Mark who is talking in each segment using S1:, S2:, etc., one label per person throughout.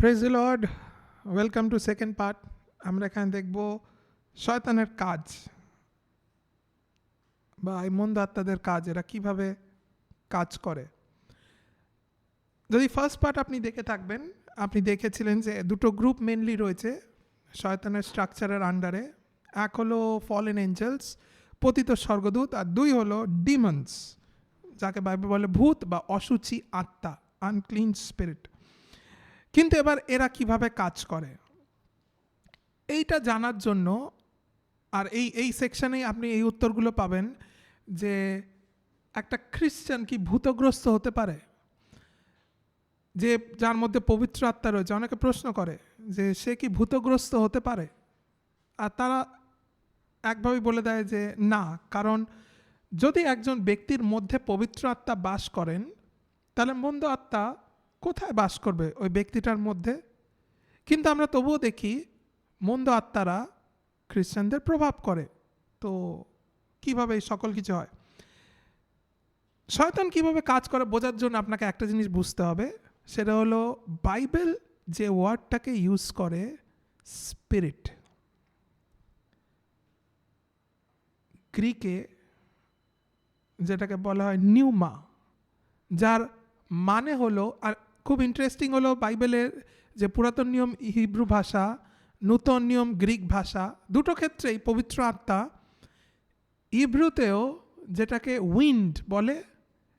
S1: Praise the lord. Welcome to second part. আমরা এখানে দেখব শয়তানের কাজ বা এই মন্দ আত্মাদের কাজ, এরা কিভাবে কাজ করে। যদি ফার্স্ট পার্ট আপনি দেখে থাকবেন, আপনি দেখেছিলেন যে দুটো গ্রুপ মেনলি রয়েছে শয়তানের স্ট্রাকচারের আন্ডারে। এক হলো ফলেন এঞ্জেলস, পতিত স্বর্গদূত, আর দুই হলো ডিমন্স, যাকে বাইবেল বলে ভূত বা অসুচি আত্মা, আনক্লিন স্পিরিট। কিন্তু এবার এরা কিভাবে কাজ করে এইটা জানার জন্য, আর এই সেকশনেই আপনি এই উত্তরগুলো পাবেন যে একটা খ্রিস্টান কি ভূতগ্রস্ত হতে পারে, যে যার মধ্যে পবিত্র আত্মা রয়েছে। অনেকে প্রশ্ন করে যে সে কি ভূতগ্রস্ত হতে পারে, আর তারা একভাবেই বলে দেয় যে না, কারণ যদি একজন ব্যক্তির মধ্যে পবিত্র আত্মা বাস করেন, তাহলে মন্দ আত্মা কোথায় বাস করবে ওই ব্যক্তিটার মধ্যে। কিন্তু আমরা তবুও দেখি মন্দ আত্মারা খ্রিস্টানদের প্রভাব করে। তো কিভাবে এই সকল কিছু হয়, শয়তান কিভাবে কাজ করে বোঝার জন্য আপনাকে একটা জিনিস বুঝতে হবে, সেটা হলো বাইবেল যে ওয়ার্ডটাকে ইউজ করে স্পিরিট, গ্রিকে যেটাকে বলা হয় নিউমা, যার মানে হলো, আর খুব ইন্টারেস্টিং হলো বাইবেলের যে পুরাতন নিয়ম হিব্রু ভাষা, নূতন নিয়ম গ্রিক ভাষা, দুটো ক্ষেত্রেই পবিত্র আত্মা হিব্রুতেও যেটাকে উইন্ড বলে,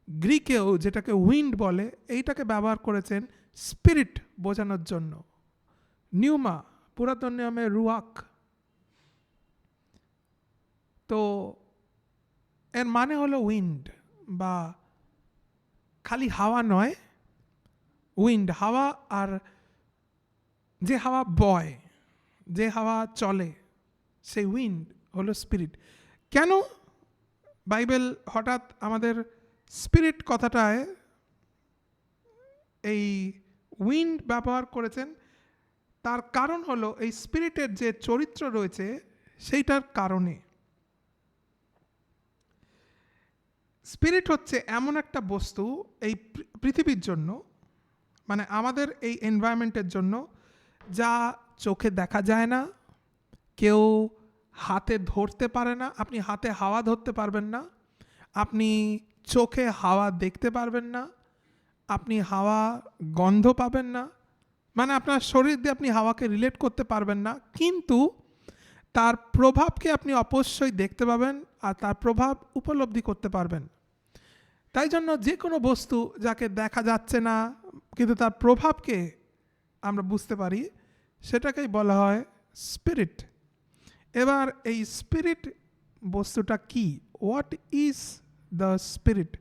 S1: গ্রিকেও যেটাকে উইন্ড বলে, এইটাকে ব্যবহার করেছেন স্পিরিট বোঝানোর জন্য। নিউমা পুরাতন নিয়মে রুয়াক। তো এর মানে হলো উইন্ড, বা খালি হাওয়া নয়, উইন্ড হাওয়া, আর যে হাওয়া বয়, যে হাওয়া চলে, সেই উইন্ড হলো স্পিরিট। কেন বাইবেল হঠাৎ আমাদের স্পিরিট কথাটায় এই উইন্ড ব্যবহার করেছেন, তার কারণ হলো এই স্পিরিটের যে চরিত্র রয়েছে সেইটার কারণে। স্পিরিট হচ্ছে এমন একটা বস্তু এই পৃথিবীর জন্য, মানে আমাদের এই এনভায়রনমেন্টের জন্য, যা চোখে দেখা যায় না, কেউ হাতে ধরতে পারে না। আপনি হাতে হাওয়া ধরতে পারবেন না, আপনি চোখে হাওয়া দেখতে পারবেন না, আপনি হাওয়া গন্ধ পাবেন না, মানে আপনার শরীর দিয়ে আপনি হাওয়াকে রিলেট করতে পারবেন না, কিন্তু তার প্রভাবকে আপনি অবশ্যই দেখতে পাবেন আর তার প্রভাব উপলব্ধি করতে পারবেন। তাই জন্য যে কোনো বস্তু যাকে দেখা যাচ্ছে না কিন্তু তার প্রভাবকে আমরা বুঝতে পারি, সেটাকেই বলা হয় স্পিরিট। এবার এই স্পিরিট বস্তুটা কি, হোয়াট ইজ দ্য স্পিরিট,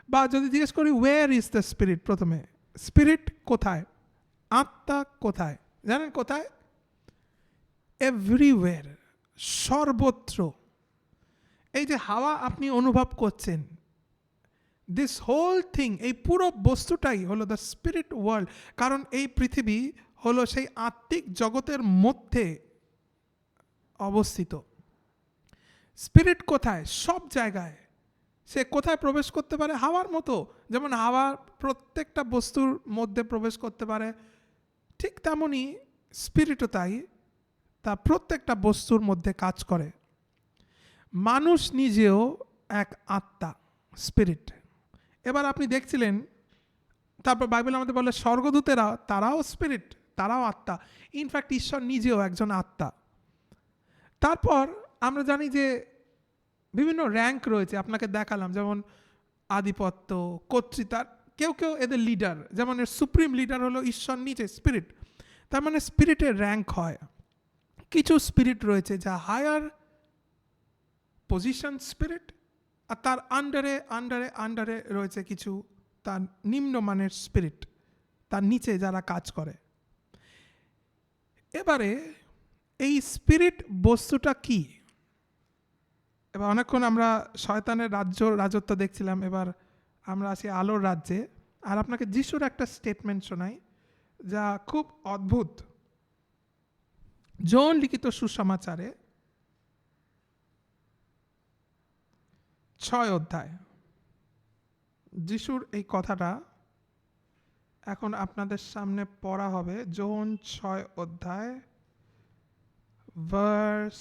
S1: বা যদি জিজ্ঞেস করি ওয়্যার ইজ দ্য স্পিরিট, প্রথমে স্পিরিট কোথায়, আত্মা কোথায়, জানেন কোথায়? এভরিওয়্যার, সর্বত্র। এই যে হাওয়া আপনি অনুভব করছেন, দিস হোল থিং, এই পুরো বস্তুটাই হলো দ্য স্পিরিট ওয়ার্ল্ড। কারণ এই পৃথিবী হলো সেই আত্মিক জগতের মধ্যে অবস্থিত। স্পিরিট কোথায়? সব জায়গায়। সে কোথায় প্রবেশ করতে পারে? হাওয়ার মতো, যেমন হাওয়া প্রত্যেকটা বস্তুর মধ্যে প্রবেশ করতে পারে, ঠিক তেমনই স্পিরিটও তাই, তা প্রত্যেকটা বস্তুর মধ্যে কাজ করে। মানুষ নিজেও এক আত্মা, স্পিরিট। এবার আপনি দেখছিলেন, তারপর বাইবেল আমাদের বলে স্বর্গদূতেরা তারাও স্পিরিট, তারাও আত্মা। ইনফ্যাক্ট ঈশ্বর নিজেও একজন আত্মা। তারপর আমরা জানি যে বিভিন্ন র্যাঙ্ক রয়েছে, আপনাকে দেখালাম, যেমন আধিপত্য, কর্তৃত্ব, কেউ কেউ এদের লিডার, যেমন এর সুপ্রিম লিডার হলো ঈশ্বর নিচে স্পিরিট। তার মানে স্পিরিটের র্যাঙ্ক হয়। কিছু স্পিরিট রয়েছে যা হায়ার পজিশন স্পিরিট, আর তার আন্ডারে আন্ডারে আন্ডারে রয়েছে কিছু তার নিম্নমানের স্পিরিট, তার নিচে যারা কাজ করে। এবারে এই স্পিরিট বস্তুটা কি? এবার অনেকক্ষণ আমরা শয়তানের রাজত্ব দেখছিলাম, এবার আমরা আসি আলোর রাজ্যে। আর আপনাকে যিশুর একটা স্টেটমেন্ট শোনাই যা খুব অদ্ভুত। জন লিখিত সুসমাচারে 6 অধ্যায় যিশুর এই কথাটা এখন আপনাদের সামনে পড়া হবে যোহন 6 অধ্যায় ভার্স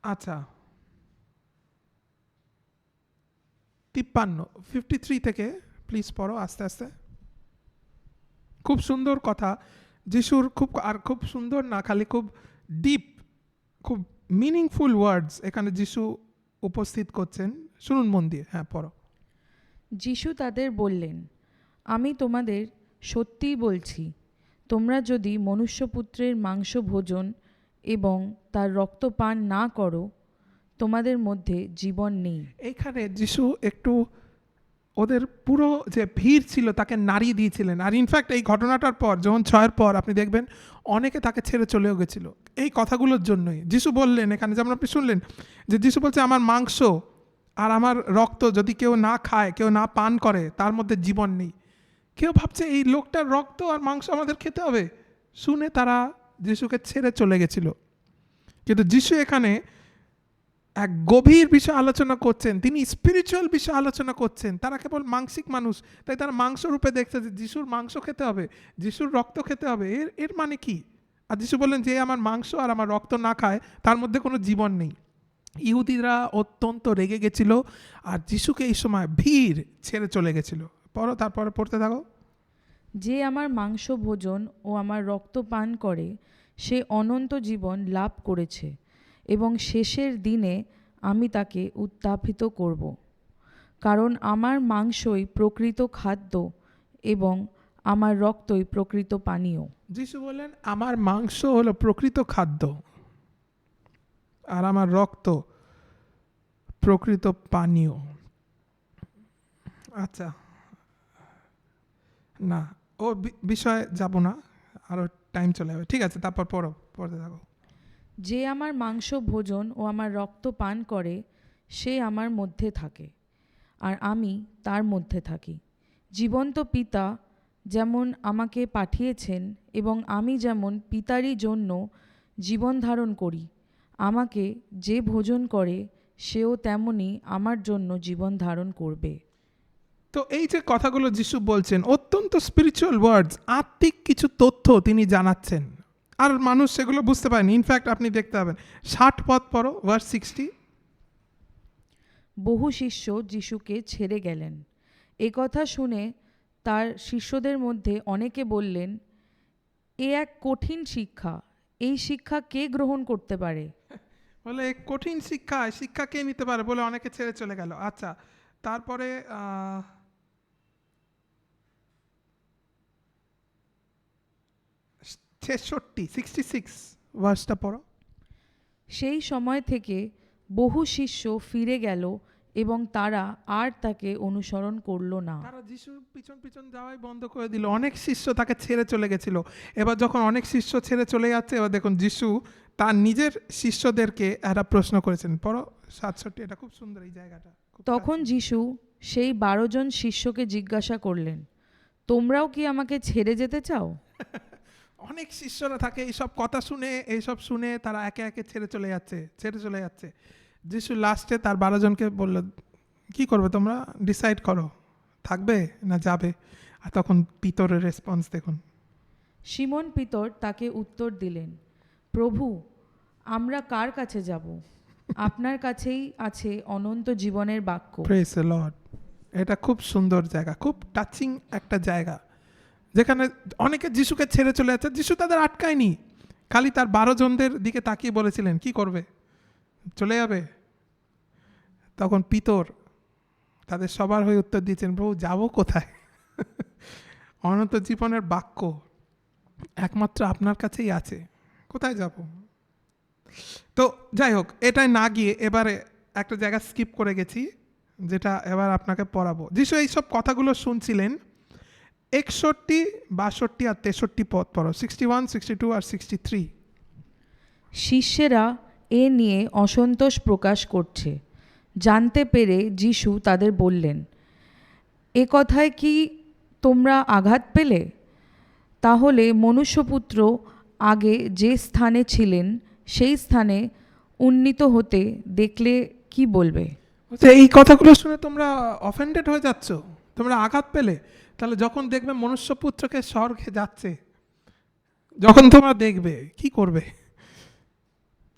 S1: আচ্ছা 53 থেকে প্লিজ পড়ো আস্তে আস্তে। খুব সুন্দর কথা যিশুর, খুব সুন্দর না, খালি খুব ডিপ, খুব মিনিংফুল ওয়ার্ডস এখানে যিশু উপস্থিত করছেন। শুনুন মন দিয়ে, হ্যাঁ পড়ো।
S2: যিশু তাদের বললেন, আমি তোমাদের সত্যিই বলছি, তোমরা যদি মনুষ্যপুত্রের মাংস ভোজন এবং তার রক্ত পান না করো, তোমাদের মধ্যে জীবন নেই।
S1: এইখানে যিশু একটু ওদের পুরো যে ভিড় ছিল তাকে নাড়িয়ে দিয়েছিলেন। আর ইনফ্যাক্ট এই ঘটনাটার পর যখন 6-এর পর আপনি দেখবেন অনেকে তাকে ছেড়ে চলেও গেছিল এই কথাগুলোর জন্যই। যিশু বললেন এখানে, যেমন আপনি শুনলেন যে যিশু বলছে আমার মাংস আর আমার রক্ত যদি কেউ না খায়, কেউ না পান করে, তার মধ্যে জীবন নেই। কেউ ভাবছে এই লোকটার রক্ত আর মাংস আমাদের খেতে হবে, শুনে তারা যিশুকে ছেড়ে চলে গেছিল। কিন্তু যিশু এখানে এক গভীর বিষয় আলোচনা করছেন, তিনি স্পিরিচুয়াল বিষয় আলোচনা করছেন। তারা কেবল মাংসিক মানুষ, তাই তারা মাংস রূপে দেখছে যে যিশুর মাংস খেতে হবে, যিশুর রক্ত খেতে হবে। এর মানে কি? আর যিশু বললেন যে আমার মাংস আর আমার রক্ত না খায় তার মধ্যে কোনো জীবন নেই। ইহুদিরা অত্যন্ত রেগে গেছিল আর যিশুকে এই সময় ভিড় ছেড়ে চলে গেছিল। পড়ো, তারপরে পড়তে থাকো।
S2: যে আমার মাংস ভোজন ও আমার রক্ত পান করে সে অনন্ত জীবন লাভ করেছে, এবং শেষের দিনে আমি তাকে উত্থাপিত করব। কারণ আমার মাংসই প্রকৃত খাদ্য এবং আমার রক্তই প্রকৃত পানীয়।
S1: যিশু বললেন আমার মাংস হলো প্রকৃত খাদ্য আর আমার রক্ত প্রকৃত পানীয়। আচ্ছা, না ও বিষয়ে যাব না, আরও টাইম চলে যাবে। ঠিক আছে, তারপর পড়তে থাকো।
S2: যে আমার মাংস ভোজন ও আমার রক্ত পান করে সে আমার মধ্যে থাকে, আর আমি তার মধ্যে থাকি। জীবন্ত পিতা যেমন আমাকে পাঠিয়েছেন এবং আমি যেমন পিতারই জন্য জীবন ধারণ করি, আমাকে যে ভোজন করে সেও তেমনি আমার জন্য জীবন ধারণ করবে।
S1: তো এই যে কথাগুলো যিশু বলছেন অত্যন্ত স্পিরিচুয়াল ওয়ার্ডস, আত্মিক কিছু তথ্য তিনি জানাচ্ছেন, আর মানুষ সেগুলো বুঝতে পারেনি। ইনফ্যাক্ট আপনি দেখতে পাবেন 60 পদ পড়ো, ভার্স 60।
S2: বহু শিষ্য যিশুকে ছেড়ে গেলেন। এ কথা শুনে তার শিষ্যদের মধ্যে অনেকে বললেন, এ এক কঠিন শিক্ষা, এই শিক্ষা কে গ্রহণ করতে পারে?
S1: বলে কঠিন শিক্ষা কে নিতে পারে বলে অনেকে ছেড়ে চলে গেল। আচ্ছা, তারপরে 66 ভার্সটা পড়ো।
S2: সেই সময় থেকে বহু শিষ্য ফিরে গেল এবং তারা আর তাকে অনুসরণ করল না।
S1: তারা যিশুর পিছন পিছন যাওয়াই বন্ধ করে দিল। অনেক শিষ্য তাকে ছেড়ে চলে গেছিল। এবার যখন অনেক শিষ্য ছেড়ে চলে যাচ্ছে, এবার দেখুন যিশু তার নিজের শিষ্যদেরকে একটা প্রশ্ন করেছেন। পড়ো 67, এটা খুব সুন্দর এই জায়গাটা।
S2: তখন যিশু সেই 12 জন শিষ্যকে জিজ্ঞাসা করলেন, তোমরাও কি আমাকে ছেড়ে যেতে চাও?
S1: অনেক শিষ্যরা থাকে এইসব কথা শুনে, এইসব শুনে তারা একে একে ছেড়ে চলে যাচ্ছে। যিশু লাস্টে তার 12 জনকে বলল, কি করবে তোমরা, ডিসাইড করো, থাকবে না যাবে। আর তখন পিতরের রেসপন্স দেখুন।
S2: সিমন পিতর তাকে উত্তর দিলেন, প্রভু, আমরা কার কাছে যাব? আপনার কাছেই আছে অনন্ত জীবনের বাক্য।
S1: Praise the lord. এটা খুব সুন্দর জায়গা, খুব টাচিং একটা জায়গা, যেখানে অনেকে যিশুকে ছেড়ে চলে যাচ্ছে। যিশু তাদের আটকায়নি, খালি তার 12 জনদের দিকে তাকিয়ে বলেছিলেন, কি করবে, চলে যাবে? তখন পিতর তাদের সবার হয়ে উত্তর দিয়েছেন, প্রভু যাব কোথায়? অনন্ত জীবনের বাক্য একমাত্র আপনার কাছেই আছে, কোথায় যাব? তো যাই হোক, এটাই না গিয়ে এবারে একটা জায়গা স্কিপ করে গেছি, যেটা এবার আপনাকে পড়াবো। যিশু এইসব কথাগুলো শুনছিলেন। 61, 62 আর 63 পদ পড়ো, 61, 62 আর 63।
S2: শিষ্যেরা এ নিয়ে অসন্তোষ প্রকাশ করছে জানতে পেরে যিশু তাদের বললেন, এ কথায় কি তোমরা আঘাত পেলে? তাহলে মনুষ্যপুত্র আগে যে স্থানে ছিলেন সেই স্থানে উন্নীত হতে দেখলে কি বলবে?
S1: এই কথাগুলো শুনে তোমরা অফেন্ডেড হয়ে যাচ্ছ, তোমরা আঘাত পেলে? তাহলে যখন দেখবে মনুষ্যপুত্রকে স্বর্গে যাচ্ছে, যখন তোমরা দেখবে কি করবে?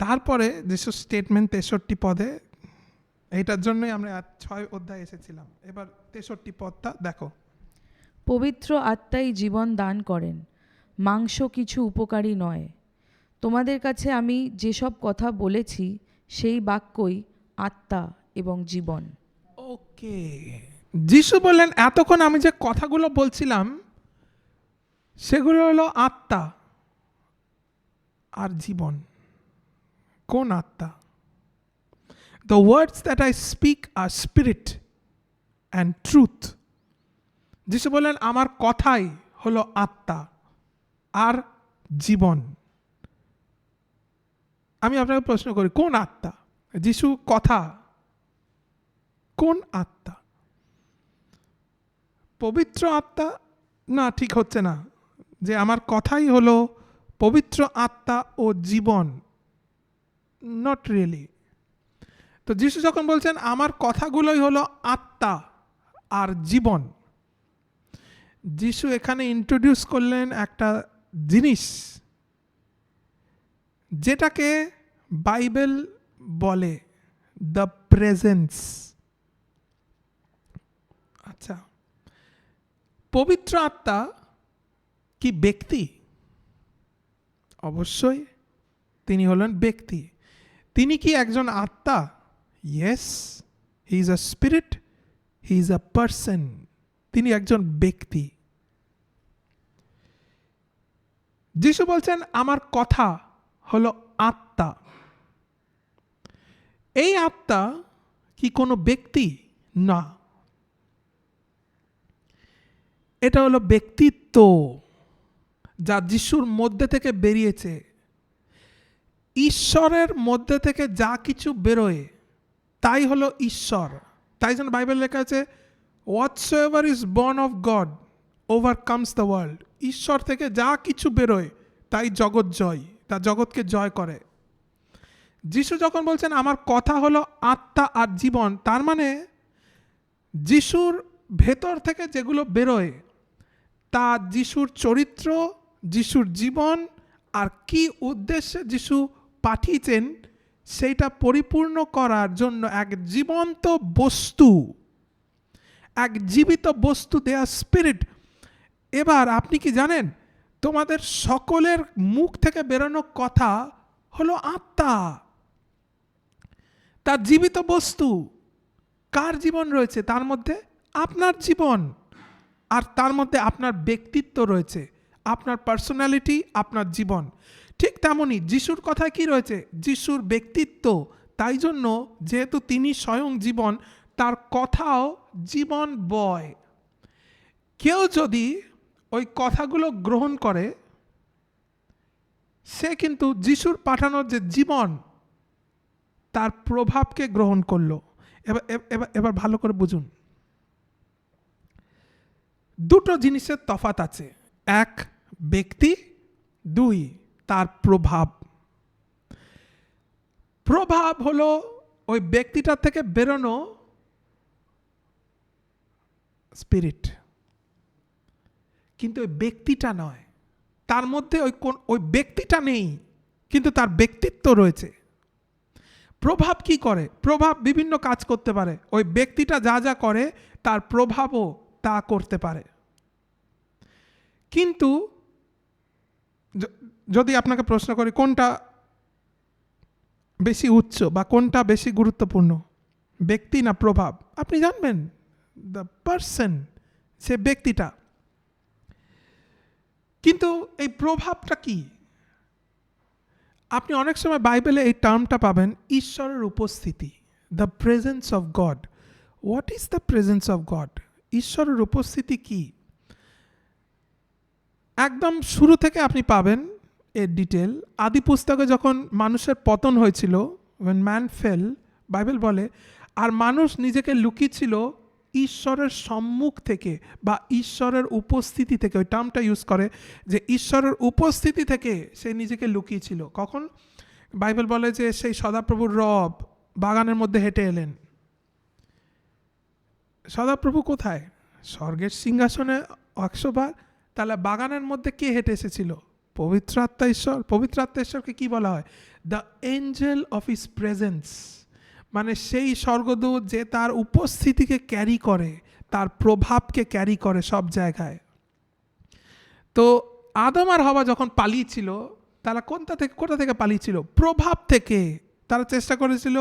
S1: তারপরে যেসব স্টেটমেন্ট 63 পদে, এইটার জন্যই আমরা 6 অধ্যায় এসেছিলাম। এবার 63 পদটা দেখো।
S2: পবিত্র আত্মাই জীবন দান করেন, মাংস কিছু উপকারী নয়। তোমাদের কাছে আমি যেসব কথা বলেছি সেই বাক্যই আত্মা এবং জীবন।
S1: ওকে, যিশু বললেন এতক্ষণ আমি যে কথাগুলো বলছিলাম সেগুলো হলো আত্মা আর জীবন। কোন আত্মা? The words that I speak are spirit and truth. যিশু বললেন আমার কথাই হলো আত্মা আর জীবন। আমি আপনাকে প্রশ্ন করি, কোন আত্মা? যিশু কথা, কোন আত্মা? পবিত্র আত্মা? না, ঠিক হচ্ছে না যে আমার কথাই হলো পবিত্র আত্মা ও জীবন। Not really. তো যিশু যখন বলছেন আমার কথাগুলোই হলো আত্মা আর জীবন, যিশু এখানে ইন্ট্রোডিউস করলেন একটা জিনিস যেটাকে বাইবেল বলে দ্য প্রেজেন্স। আচ্ছা, পবিত্র আত্মা কি ব্যক্তি? অবশ্যই তিনি হলেন ব্যক্তি। তিনি কি একজন আত্মা? Yes, he is a spirit, he is a person. তিনি একজন ব্যক্তি। যিশু বলছেন আমার কথা হলো আত্মা। এই আত্মা কি কোনো ব্যক্তি? না, এটা হলো ব্যক্তিত্ব যা যিশুর মধ্যে থেকে বেরিয়েছে। ঈশ্বরের মধ্যে থেকে যা কিছু বেরোয় তাই হলো ঈশ্বর। তাই জন্য বাইবেল লেখা আছে whatsoever is born of God overcomes the world. ঈশ্বর থেকে যা কিছু বেরোয় তাই জগৎ জয়, তা জগৎকে জয় করে। যিশু যখন বলছেন আমার কথা হলো আত্মা আর জীবন, তার মানে যিশুর ভেতর থেকে যেগুলো বেরোয় তা যিশুর চরিত্র, যিশুর জীবন আর কি উদ্দেশ্যে যিশু পাঠিয়েছেন সেইটা পরিপূর্ণ করার জন্য এক জীবন্ত বস্তু, এক জীবিত বস্তু, দেয়া স্পিরিট। এবার আপনি কি জানেন তোমাদের সকলের মুখ থেকে বেরোনো কথা হলো আত্মা, তার জীবিত বস্তু। কার জীবন রয়েছে তার মধ্যে? আপনার জীবন। আর তার মধ্যে আপনার ব্যক্তিত্ব রয়েছে, আপনার পার্সোনালিটি, আপনার জীবন। ঠিক তেমনই যিশুর কথায় কি রয়েছে? যিশুর ব্যক্তিত্ব। তাই জন্য যেহেতু তিনি স্বয়ং জীবন, তার কথাও জীবন বয়। কেউ যদি ওই কথাগুলো গ্রহণ করে সে কিন্তু যিশুর পাঠানোর যে জীবন তার প্রভাবকে গ্রহণ করলো। এবার ভালো করে বুঝুন, দুটো জিনিসের তফাৎ আছে। এক, ব্যক্তি, দুই, তার প্রভাব। প্রভাব হলো ওই ব্যক্তিটার থেকে বেরোনো স্পিরিট, কিন্তু ওই ব্যক্তিটা নয়। তার মধ্যে ওই ব্যক্তিটা নেই, কিন্তু তার ব্যক্তিত্ব রয়েছে। প্রভাব কি করে? প্রভাব বিভিন্ন কাজ করতে পারে। ওই ব্যক্তিটা যা যা করে তার প্রভাবও তা করতে পারে। কিন্তু যদি আপনাকে প্রশ্ন করি কোনটা বেশি উচ্চ বা কোনটা বেশি গুরুত্বপূর্ণ, ব্যক্তি না প্রভাব, আপনি জানবেন দ্য পারসন, সে ব্যক্তিটা। কিন্তু এই প্রভাবটা কি? আপনি অনেক সময় বাইবেলে এই টার্মটা পাবেন, ঈশ্বরের উপস্থিতি, the presence of god. What is the presence of god? ঈশ্বরের উপস্থিতি কি? একদম শুরু থেকে আপনি পাবেন এর ডিটেল। আদি পুস্তকে যখন মানুষের পতন হয়েছিল, when man fell, বাইবেল বলে আর মানুষ নিজেকে লুকিয়েছিল ঈশ্বরের সম্মুখ থেকে বা ঈশ্বরের উপস্থিতি থেকে। ওই টার্মটা ইউজ করে যে ঈশ্বরের উপস্থিতি থেকে সে নিজেকে লুকিয়েছিল। কখন? বাইবেল বলে যে সেই সদাপ্রভুর রব বাগানের মধ্যে হেঁটে এলেন। সদাপ্রভু কোথায়? স্বর্গের সিংহাসনে 100 বার। তাহলে বাগানের মধ্যে কে হেঁটে এসেছিল? পবিত্র আত্মা ঈশ্বর। পবিত্র আত্মা ঈশ্বরকে কি বলা হয়? The Angel of his presence, মানে সেই স্বর্গদূত যে তার উপস্থিতিকে ক্যারি করে, তার প্রভাবকে ক্যারি করে সব জায়গায়। তো আদম আর হাওয়া যখন পালিয়েছিল, তারা কোথা থেকে পালিয়েছিল? প্রভাব থেকে। তারা চেষ্টা করেছিল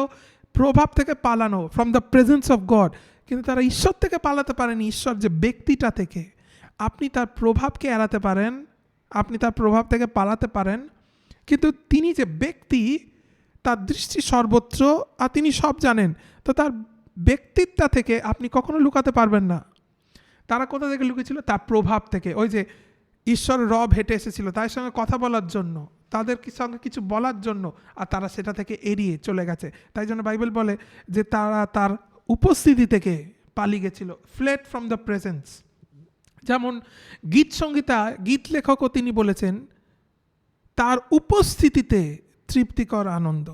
S1: প্রভাব থেকে পালানো, from the presence of god, কিন্তু তারা ঈশ্বর থেকে পালাতে পারেনি, ঈশ্বর যে ব্যক্তিটা থেকে। আপনি তার প্রভাবকে এড়াতে পারেন, আপনি তার প্রভাব থেকে পালাতে পারেন, কিন্তু তিনি যে ব্যক্তি, তার দৃষ্টি সর্বত্র, আর তিনি সব জানেন। তো তার ব্যক্তিত্ব থেকে আপনি কখনো লুকাতে পারবেন না। তারা কোথা থেকে লুকিয়েছিল? তার প্রভাব থেকে। ওই যে ঈশ্বর রব হেঁটে এসেছিল তাদের সঙ্গে কথা বলার জন্য, তাদের সঙ্গে কিছু বলার জন্য, আর তারা সেটা থেকে এড়িয়ে চলে গেছে। তাই জন্য বাইবেল বলে যে তারা তার উপস্থিতি থেকে পালিয়ে গেছিল, ফ্লেড ফ্রম দ্য প্রেজেন্স। যেমন গীত সংগীতা, গীত লেখকও তিনি বলেছেন তার উপস্থিতিতে তৃপ্তিকর আনন্দ।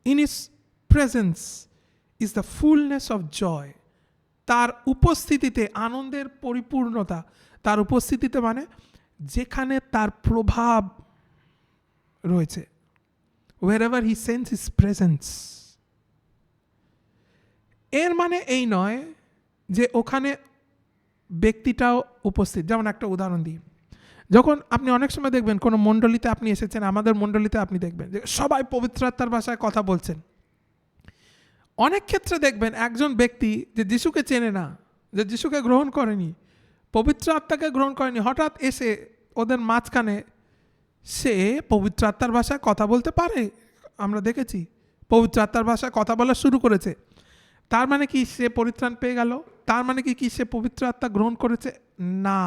S1: In his presence is the fullness of joy. তার উপস্থিতিতে আনন্দের পরিপূর্ণতা। তার উপস্থিতিতে মানে যেখানে তার প্রভাব রয়েছে, wherever he sends his presence। এর মানে এই নয় যে ওখানে ব্যক্তিটাও উপস্থিত। যেমন একটা উদাহরণ দিই, যখন আপনি অনেক সময় দেখবেন কোনো মণ্ডলীতে আপনি এসেছেন, আমাদের মণ্ডলীতে আপনি দেখবেন যে সবাই পবিত্র আত্মার ভাষায় কথা বলছেন। অনেক ক্ষেত্রে দেখবেন একজন ব্যক্তি যে যিশুকে চেনে না, যে যিশুকে গ্রহণ করেনি, পবিত্র আত্মাকে গ্রহণ করেনি, হঠাৎ এসে ওদের মাঝখানে সে পবিত্র আত্মার ভাষায় কথা বলতে পারে। আমরা দেখেছি পবিত্র আত্মার ভাষায় কথা বলা শুরু করেছে। তার মানে কি সে পরিত্রাণ পেয়ে গেল? তার মানে কি সে পবিত্র আত্মা গ্রহণ করেছে? না,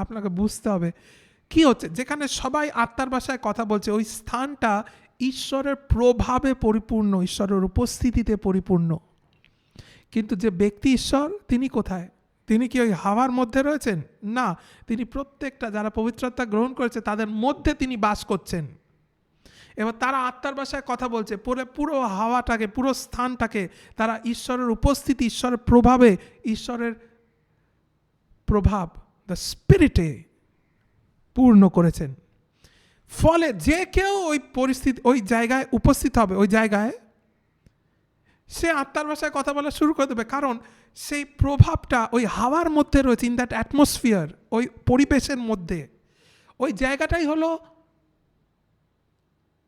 S1: আপনাকে বুঝতে হবে কি হচ্ছে। যেখানে সবাই আত্মার ভাষায় কথা বলছে, ওই স্থানটা ঈশ্বরের প্রভাবে পরিপূর্ণ, ঈশ্বরের উপস্থিতিতে পরিপূর্ণ। কিন্তু যে ব্যক্তি ঈশ্বর, তিনি কোথায়? তিনি কি ওই হাওয়ার মধ্যে রয়েছেন? না, তিনি প্রত্যেকটা যারা পবিত্র আত্মা গ্রহণ করেছে তাদের মধ্যে তিনি বাস করছেন। এবার তারা আত্মার ভাষায় কথা বলছে, পুরো হাওয়াটাকে, পুরো স্থানটাকে তারা ঈশ্বরের উপস্থিতি, ঈশ্বরের প্রভাবে, ঈশ্বরের প্রভাব, দ্য স্পিরিটে পূর্ণ করেছেন। ফলে যে কেউ ওই পরিস্থিতি, ওই জায়গায় উপস্থিত হবে, ওই জায়গায় সে আত্মার ভাষায় কথা বলা শুরু করে দেবে, কারণ সেই প্রভাবটা ওই হাওয়ার মধ্যে রয়েছে, ইন দ্যাট অ্যাটমসফিয়ার, ওই পরিবেশের মধ্যে। ওই জায়গাটাই হলো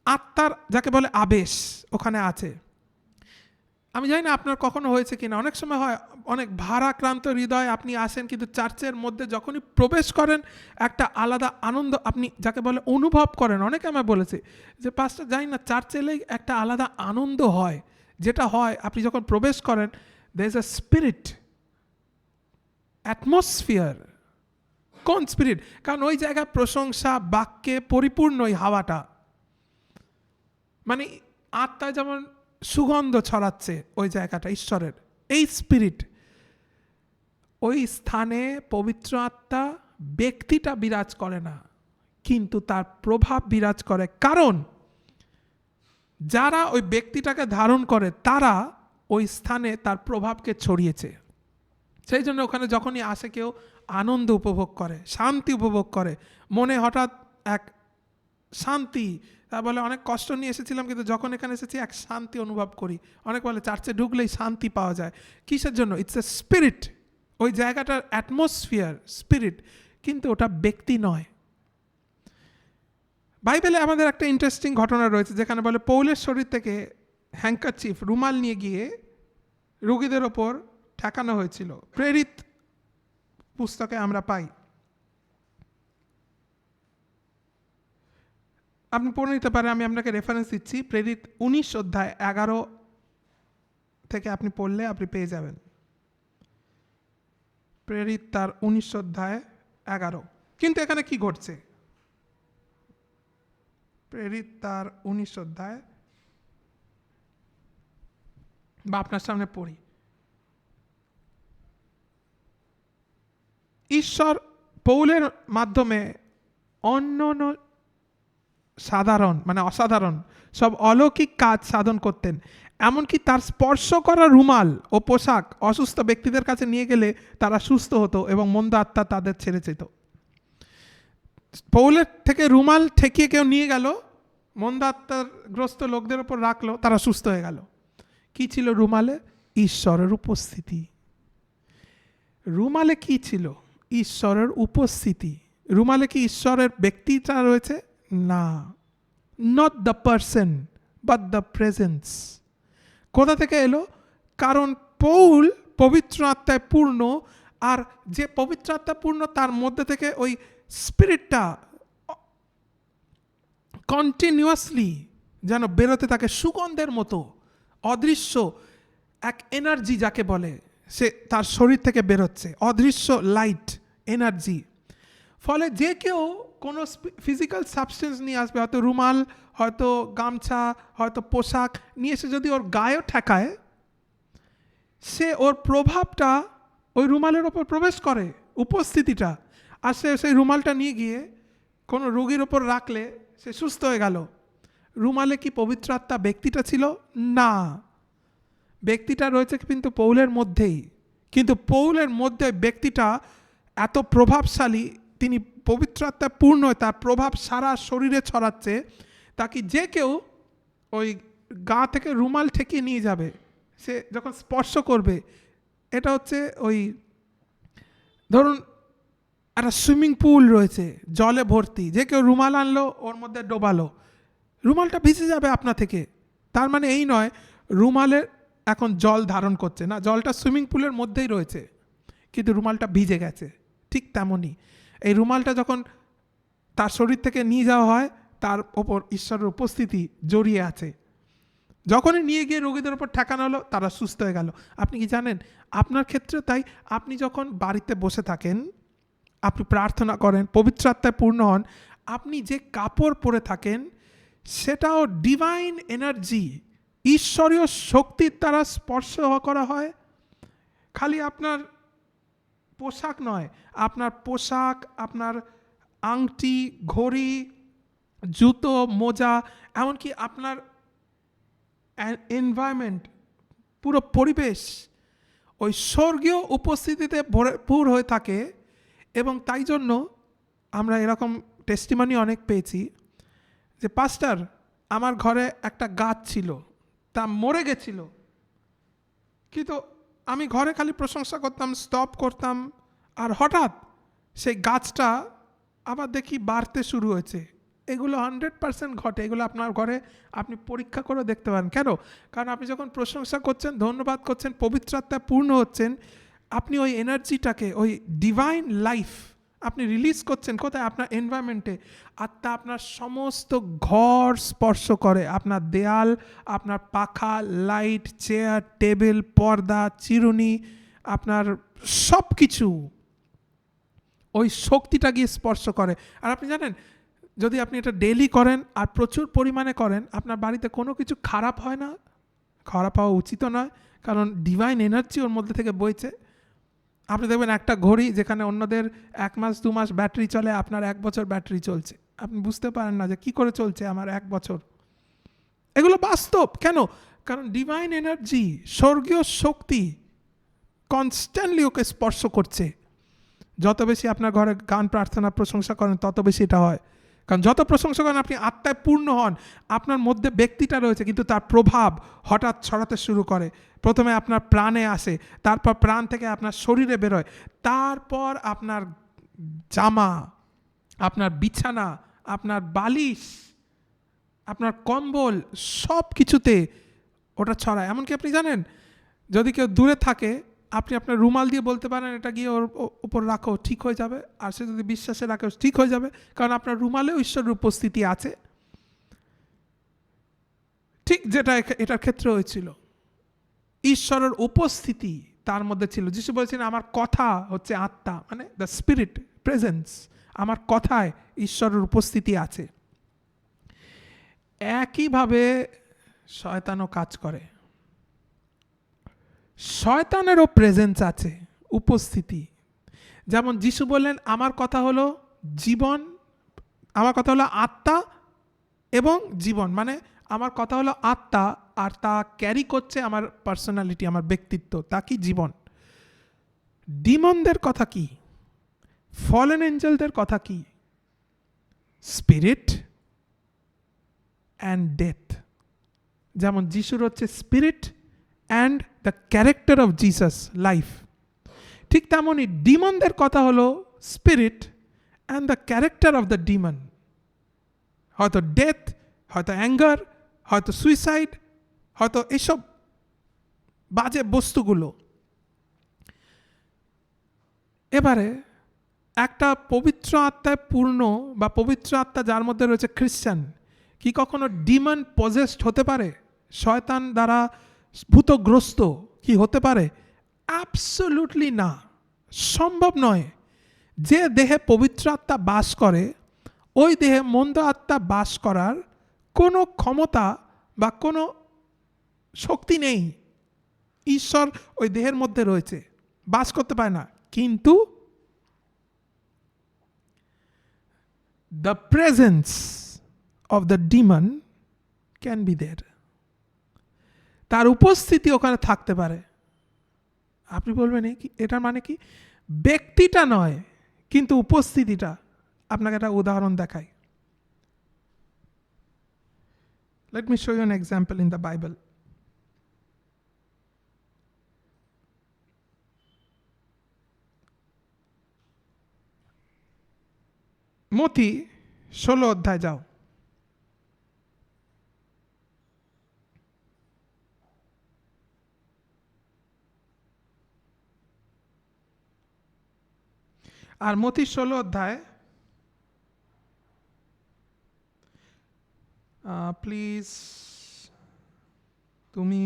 S1: আত্মার, যাকে বলে আবেশ, ওখানে আছে। আমি জানি না আপনার কখনো হয়েছে কিনা, অনেক সময় হয় অনেক ভারাক্রান্ত হৃদয় আপনি আসেন, কিন্তু চার্চের মধ্যে যখনই প্রবেশ করেন একটা আলাদা আনন্দ আপনি যাকে বলে অনুভব করেন। অনেকে আমায় বলেছে যে পাস্টার জানি না চার্চে এলেই একটা আলাদা আনন্দ হয়, যেটা হয় আপনি যখন প্রবেশ করেন, there is a spirit, atmosphere। কোন স্পিরিট? কারণ ওই জায়গায় প্রশংসা বাক্যে পরিপূর্ণ ওই হাওয়াটা, মানে আত্মা যেমন সুগন্ধ ছড়াচ্ছে ওই জায়গাটা ঈশ্বরের, এই স্পিরিট। ওই স্থানে পবিত্র আত্মা ব্যক্তিটা বিরাজ করে না, কিন্তু তার প্রভাব বিরাজ করে, কারণ যারা ওই ব্যক্তিটাকে ধারণ করে তারা ওই স্থানে তার প্রভাবকে ছড়িয়েছে। সেই জন্য ওখানে যখনই আসে কেউ আনন্দ উপভোগ করে, শান্তি উপভোগ করে, মনে হঠাৎ এক শান্তি। তা বলে অনেক কষ্ট নিয়ে এসেছিলাম, কিন্তু যখন এখানে এসেছি এক শান্তি অনুভব করি। অনেক বলে চার্চে ঢুকলেই শান্তি পাওয়া যায়। কিসের জন্য? It's a spirit. ওই জায়গাটার অ্যাটমসফিয়ার স্পিরিট, কিন্তু ওটা ব্যক্তি নয়। বাইবেলে আমাদের একটা ইন্টারেস্টিং ঘটনা রয়েছে, যেখানে বলে পৌলের শরীর থেকে হ্যাঙ্কারচিফ, রুমাল নিয়ে গিয়ে রোগীদের ওপর ঠেকানো হয়েছিল। প্রেরিত পুস্তকে আমরা পাই। আপনি পড়ে নিতে পারেন, আমি আপনাকে রেফারেন্স দিচ্ছি। প্রেরিত 19 অধ্যায় 11 থেকে আপনি পড়লে আপনি পেয়ে যাবেন। প্রেরিত তার 19 অধ্যায় 11। কিন্তু এখানে কি ঘটছে? প্রেরিত তার 19 অধ্যায়, বা আপনার সামনে পড়ি। ঈশ্বর পৌলের মাধ্যমে অন্য সাধারণ মানে অসাধারণ সব অলৌকিক কাজ সাধন করতেন। এমনকি তার স্পর্শ করা রুমাল ও পোশাক অসুস্থ ব্যক্তিদের কাছে নিয়ে গেলে তারা সুস্থ হতো এবং মন্দ আত্মা তাদের ছেড়ে যেত। পৌলের থেকে রুমাল ঠেকিয়ে কেউ নিয়ে গেল, মন্দ আত্মার গ্রস্ত লোকদের ওপর রাখলো, তারা সুস্থ হয়ে গেল। কি ছিল রুমালে? ঈশ্বরের উপস্থিতি। রুমালে কি ছিল? ঈশ্বরের উপস্থিতি। রুমালে কি ঈশ্বরের ব্যক্তিটা রয়েছে? না, not the person but the presence. কোথা থেকে এলো? কারণ পৌল পবিত্র আত্মায় পূর্ণ, আর যে পবিত্র আত্মা পূর্ণ তার মধ্যে থেকে ওই স্পিরিটটা কন্টিনিউয়াসলি যেন বেরোতে থাকে সুগন্ধের মতো, অদৃশ্য এক এনার্জি যাকে বলে, সে তার শরীর থেকে বেরোচ্ছে, অদৃশ্য লাইট এনার্জি। ফলে যে কেউ কোনো ফিজিক্যাল সাবস্টেন্স নিয়ে আসবে, হয়তো রুমাল, হয়তো গামছা, হয়তো পোশাক নিয়ে এসে যদি ওর গায়েও ঠেকায়, সে ওর প্রভাবটা ওই রুমালের ওপর প্রবেশ করে, উপস্থিতিটা। আর সে সেই রুমালটা নিয়ে গিয়ে কোনো রোগীর ওপর রাখলে সে সুস্থ হয়ে গেল। রুমালে কি পবিত্র আত্মা ব্যক্তিটা ছিল? না, ব্যক্তিটা রয়েছে কিন্তু পৌলের মধ্যেই। কিন্তু পৌলের মধ্যে ব্যক্তিটা এত প্রভাবশালী, তিনি পবিত্র আত্মায় পূর্ণ, তার প্রভাব সারা শরীরে ছড়াচ্ছে, তাকে যে কেউ ওই গা থেকে রুমাল ঠেকিয়ে নিয়ে যাবে, সে যখন স্পর্শ করবে, এটা হচ্ছে ওই ধরুন একটা সুইমিং পুল রয়েছে জলে ভর্তি, যে কেউ রুমাল আনলো ওর মধ্যে ডোবালো, রুমালটা ভিজে যাবে আপনা থেকে। তার মানে এই নয় রুমালের এখন জল ধারণ করছে না, জলটা সুইমিং পুলের মধ্যেই রয়েছে কিন্তু রুমালটা ভিজে গেছে। ঠিক তেমনই এই রুমালটা যখন তার শরীর থেকে নিয়ে যাওয়া হয়, তার ওপর ঈশ্বরের উপস্থিতি জড়িয়ে আছে। যখনই নিয়ে গিয়ে রোগীদের ওপর ঠেকানো হলো, তারা সুস্থ হয়ে গেল। আপনি কি জানেন আপনার ক্ষেত্রে তাই? আপনি যখন বাড়িতে বসে থাকেন, আপনি প্রার্থনা করেন, পবিত্র আত্মায় পূর্ণ হন, আপনি যে কাপড় পরে থাকেন সেটাও ডিভাইন এনার্জি, ঈশ্বরীয় শক্তির দ্বারা স্পর্শ করা হয়। খালি আপনার পোশাক নয়, আপনার পোশাক, আপনার আংটি, ঘড়ি, জুতো, মোজা, এমনকি আপনার এনভায়রনমেন্ট, পুরো পরিবেশ ওই স্বর্গীয় উপস্থিতিতে ভরপুর হয়ে থাকে। এবং তাই জন্য আমরা এরকম টেস্টিমনি অনেক পেয়েছি যে পাস্টার, আমার ঘরে একটা গাছ ছিল, তা মরে গেছিল, কিন্তু আমি ঘরে খালি প্রশংসা করতাম, স্তব করতাম, আর হঠাৎ সেই গাছটা আবার দেখি বাড়তে শুরু হয়েছে। এগুলো 100% ঘটে। এগুলো আপনার ঘরে আপনি পরীক্ষা করে দেখতে পারেন। কেন? কারণ আপনি যখন প্রশংসা করছেন, ধন্যবাদ করছেন, পবিত্র আত্মায় পূর্ণ হচ্ছেন, আপনি ওই এনার্জিটাকে, ওই ডিভাইন লাইফ আপনি রিলিজ করছেন। কোথায়? আপনার এনভায়রনমেন্টে। আত্মা আপনার সমস্ত ঘর স্পর্শ করে, আপনার দেয়াল, আপনার পাখা, লাইট, চেয়ার, টেবিল, পর্দা, চিরুনি, আপনার সব কিছু ওই শক্তিটা গিয়ে স্পর্শ করে। আর আপনি জানেন, যদি আপনি এটা ডেইলি করেন আর প্রচুর পরিমাণে করেন, আপনার বাড়িতে কোনো কিছু খারাপ হয় না। খারাপ হওয়া উচিত নয়, কারণ ডিভাইন এনার্জি ওর মধ্যে থেকে বইছে। আপনি দেখবেন একটা ঘড়ি যেখানে অন্যদের 1 মাস 2 মাস ব্যাটারি চলে, আপনার 1 বছর ব্যাটারি চলছে। আপনি বুঝতে পারেন না যে কি করে চলছে আমার 1 বছর। এগুলো বাস্তব। কেন? কারণ ডিভাইন এনার্জি, স্বর্গীয় শক্তি কনস্ট্যান্টলি ওকে স্পর্শ করছে। যত বেশি আপনার ঘরে গান, প্রার্থনা, প্রশংসা করেন, তত বেশি এটা হয়। কারণ যত প্রশংসা করেন, আপনি আত্মায় পূর্ণ হন, আপনার মধ্যে ব্যক্তিটা রয়েছে কিন্তু তার প্রভাব হঠাৎ ছড়াতে শুরু করে। প্রথমে আপনার প্রাণে আসে, তারপর প্রাণ থেকে আপনার শরীরে বেরোয়, তারপর আপনার জামা, আপনার বিছানা, আপনার বালিশ, আপনার কম্বল, সব কিছুতে ওটা ছড়ায়। এমনকি আপনি জানেন, যদি কেউ দূরে থাকে, আপনি আপনার রুমাল দিয়ে বলতে পারেন এটা গিয়ে ওর উপর রাখো, ঠিক হয়ে যাবে। আর সে যদি বিশ্বাসে রাখে, ঠিক হয়ে যাবে, কারণ আপনার রুমালেও ঈশ্বরের উপস্থিতি আছে। ঠিক যেটা এটার ক্ষেত্রে হয়েছিল, ঈশ্বরের উপস্থিতি তার মধ্যে ছিল। যিশু বলেছেন, আমার কথা হচ্ছে আত্মা, মানে দ্য স্পিরিট প্রেজেন্স, আমার কথায় ঈশ্বরের উপস্থিতি আছে। একইভাবে শয়তানও কাজ করে। শয়তানেরও প্রেজেন্স আছে, উপস্থিতি। যেমন যিশু বললেন, আমার কথা হলো জীবন, আমার কথা হলো আত্মা এবং জীবন, মানে আমার কথা হলো আত্মা, আর তা ক্যারি করছে আমার পার্সোনালিটি, আমার ব্যক্তিত্ব, তা কি জীবন। ডিমনদের কথা কি, ফলেন এঞ্জেলদের কথা কি, স্পিরিট অ্যান্ড ডেথ। যেমন যিশুর হচ্ছে spirit and the character of Jesus life, ঠিক তেমনই ডিমনদের কথা হলো spirit and the character of the Demon. হয়তো ডেথ, হয়তো অ্যাঙ্গার, হয়তো সুইসাইড, হয়তো এসব বাজে বস্তুগুলো। এবারে একটা পবিত্র আত্মায় পূর্ণ বা পবিত্র আত্মা যার মধ্যে রয়েছে খ্রিস্টান কি কখনো ডিমন পজেসড হতে পারে, শয়তান দ্বারা ভূতগ্রস্ত কি হতে পারে? অ্যাবসলিউটলি না, সম্ভব নয়। যে দেহে পবিত্র আত্মা বাস করে ওই দেহে মন্দ আত্মা বাস করার কোনো ক্ষমতা বা কোনো শক্তি নেই। ঈশ্বর ওই দেহের মধ্যে রয়েছে, বাস করতে পারে না, কিন্তু the presence of the demon can be there, তার উপস্থিতি ওখানে থাকতে পারে। আপনি বলবেন এটার মানে কি? ব্যক্তিটা নয়, কিন্তু উপস্থিতিটা। আপনাকে একটা উদাহরণ দেখাই। Let me show you an example in the Bible. মতি 16 অধ্যায় যাও। আর মতি 16 অধ্যায় প্লিজ তুমি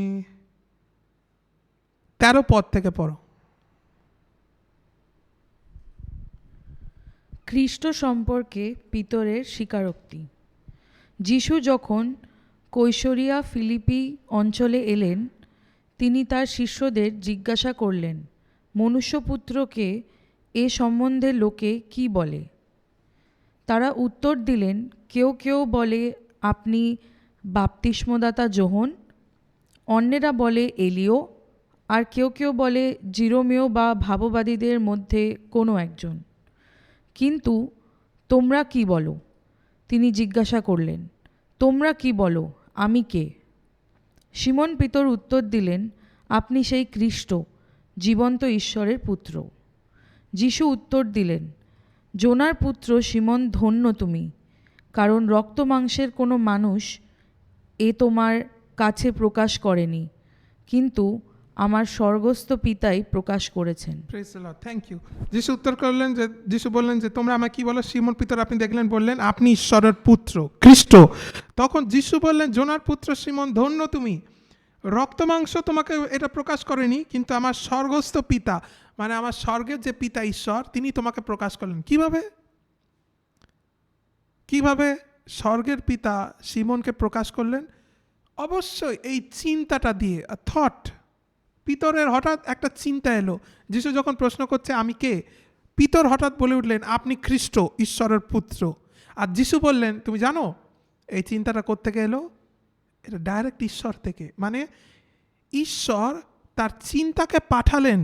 S1: 13 পদ থেকে পড়ো।
S2: খ্রিস্ট সম্পর্কে পিতরের স্বীকারোক্তি। যিশু যখন কৈসরিয়া ফিলিপি অঞ্চলে এলেন, তিনি তার শিষ্যদের জিজ্ঞাসা করলেন, মনুষ্যপুত্রকে এ সম্বন্ধে লোকে কি বলে? তারা উত্তর দিলেন, কেউ কেউ বলে আপনি বাপ্তিস্মদাতা যোহন, অন্যেরা বলে এলিও, আর কেউ কেউ বলে জিরোমেয় বা ভাববাদীদের মধ্যে কোনো একজন। কিন্তু তোমরা কি বলো? তিনি জিজ্ঞাসা করলেন, তোমরা কি বলো, আমি কে? সিমন পিতর উত্তর দিলেন, আপনি সেই খ্রিস্ট, জীবন্ত ঈশ্বরের পুত্র। যিশু উত্তর দিলেন, জোনার পুত্র সিমন, ধন্য তুমি, কারণ রক্ত মাংসের কোনো মানুষ এ তোমার কাছে প্রকাশ করেনি, কিন্তু আমার স্বর্গস্থ পিতাই প্রকাশ করেছেন।
S1: Praise the lord, thank you. যিশু উত্তর করলেন যে, যিশু বললেন যে তোমরা আমাকে কি বলো? সিমন পিতর আপনি দেখলেন বললেন আপনি ঈশ্বরের পুত্র খ্রিস্ট। তখন যিশু বললেন, জোনার পুত্র সিমন, ধন্য তুমি, রক্ত মাংস তোমাকে এটা প্রকাশ করেনি, কিন্তু আমার স্বর্গস্থ পিতা, মানে আমার স্বর্গের যে পিতা ঈশ্বর, তিনি তোমাকে প্রকাশ করলেন। কিভাবে? কিভাবে স্বর্গের পিতা সিমনকে প্রকাশ করলেন? অবশ্যই এই চিন্তাটা দিয়ে, থট। পিতরের হঠাৎ একটা চিন্তা এলো, যিশু যখন প্রশ্ন করছে আমি কে, পিতর হঠাৎ বলে উঠলেন আপনি খ্রিস্ট, ঈশ্বরের পুত্র। আর যিশু বললেন তুমি জানো এই চিন্তাটা কোত্থেকে এলো? এটা ডাইরেক্ট ঈশ্বর থেকে। মানে ঈশ্বর তার চিন্তাকে পাঠালেন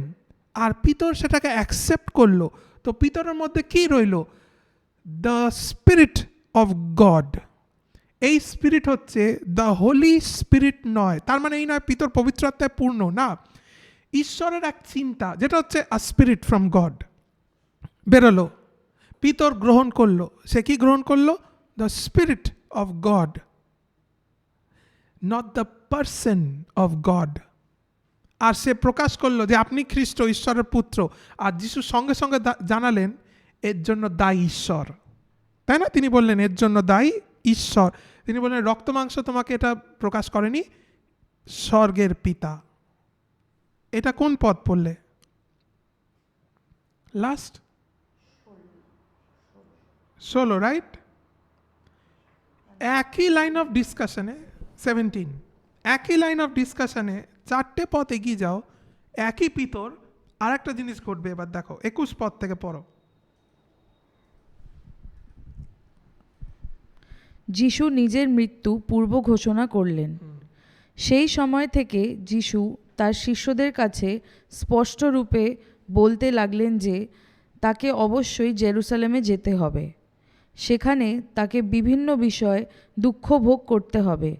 S1: আর পিতর সেটাকে অ্যাকসেপ্ট করলো। তো পিতরের মধ্যে কি রইল? The spirit of god. এই স্পিরিট হচ্ছে দ্য হোলি স্পিরিট নয়, তার মানে এই নয় পিতর পবিত্র আত্মায় পূর্ণ, না। ঈশ্বরের এক চিন্তা যেটা হচ্ছে আ স্পিরিট ফ্রম গড বেরোলো, পিতর গ্রহণ করলো। সে কি গ্রহণ করলো? The spirit of God, not the person of God. আর সে প্রকাশ করলো যে আপনি খ্রিস্ট, ঈশ্বরের পুত্র। আর যিশু সঙ্গে সঙ্গে জানালেন এর জন্য দায়ী ঈশ্বর, তাই না? তিনি বললেন এর জন্য দায়ী ঈশ্বর। তিনি বললেন রক্ত মাংস তোমাকে এটা প্রকাশ করেনি, স্বর্গের পিতা। এটা কোন পদ পড়লে? Last 16, right? একই লাইন অফ ডিসকাশনে 17, একই লাইন অফ ডিসকাশনে 4টে পদ এগিয়ে যাও, একই পিতর, আর একটা জিনিস ঘটবে। এবার দেখো 21 পদ থেকে পড়ো।
S2: যিশু নিজের মৃত্যু পূর্ব ঘোষণা করলেন। সেই সময় থেকে যিশু তার শিষ্যদের কাছে স্পষ্টরূপে বলতে লাগলেন যে তাকে অবশ্যই জেরুসালেমে যেতে হবে। সেখানে তাকে বিভিন্ন বিষয়ে দুঃখ ভোগ করতে হবে।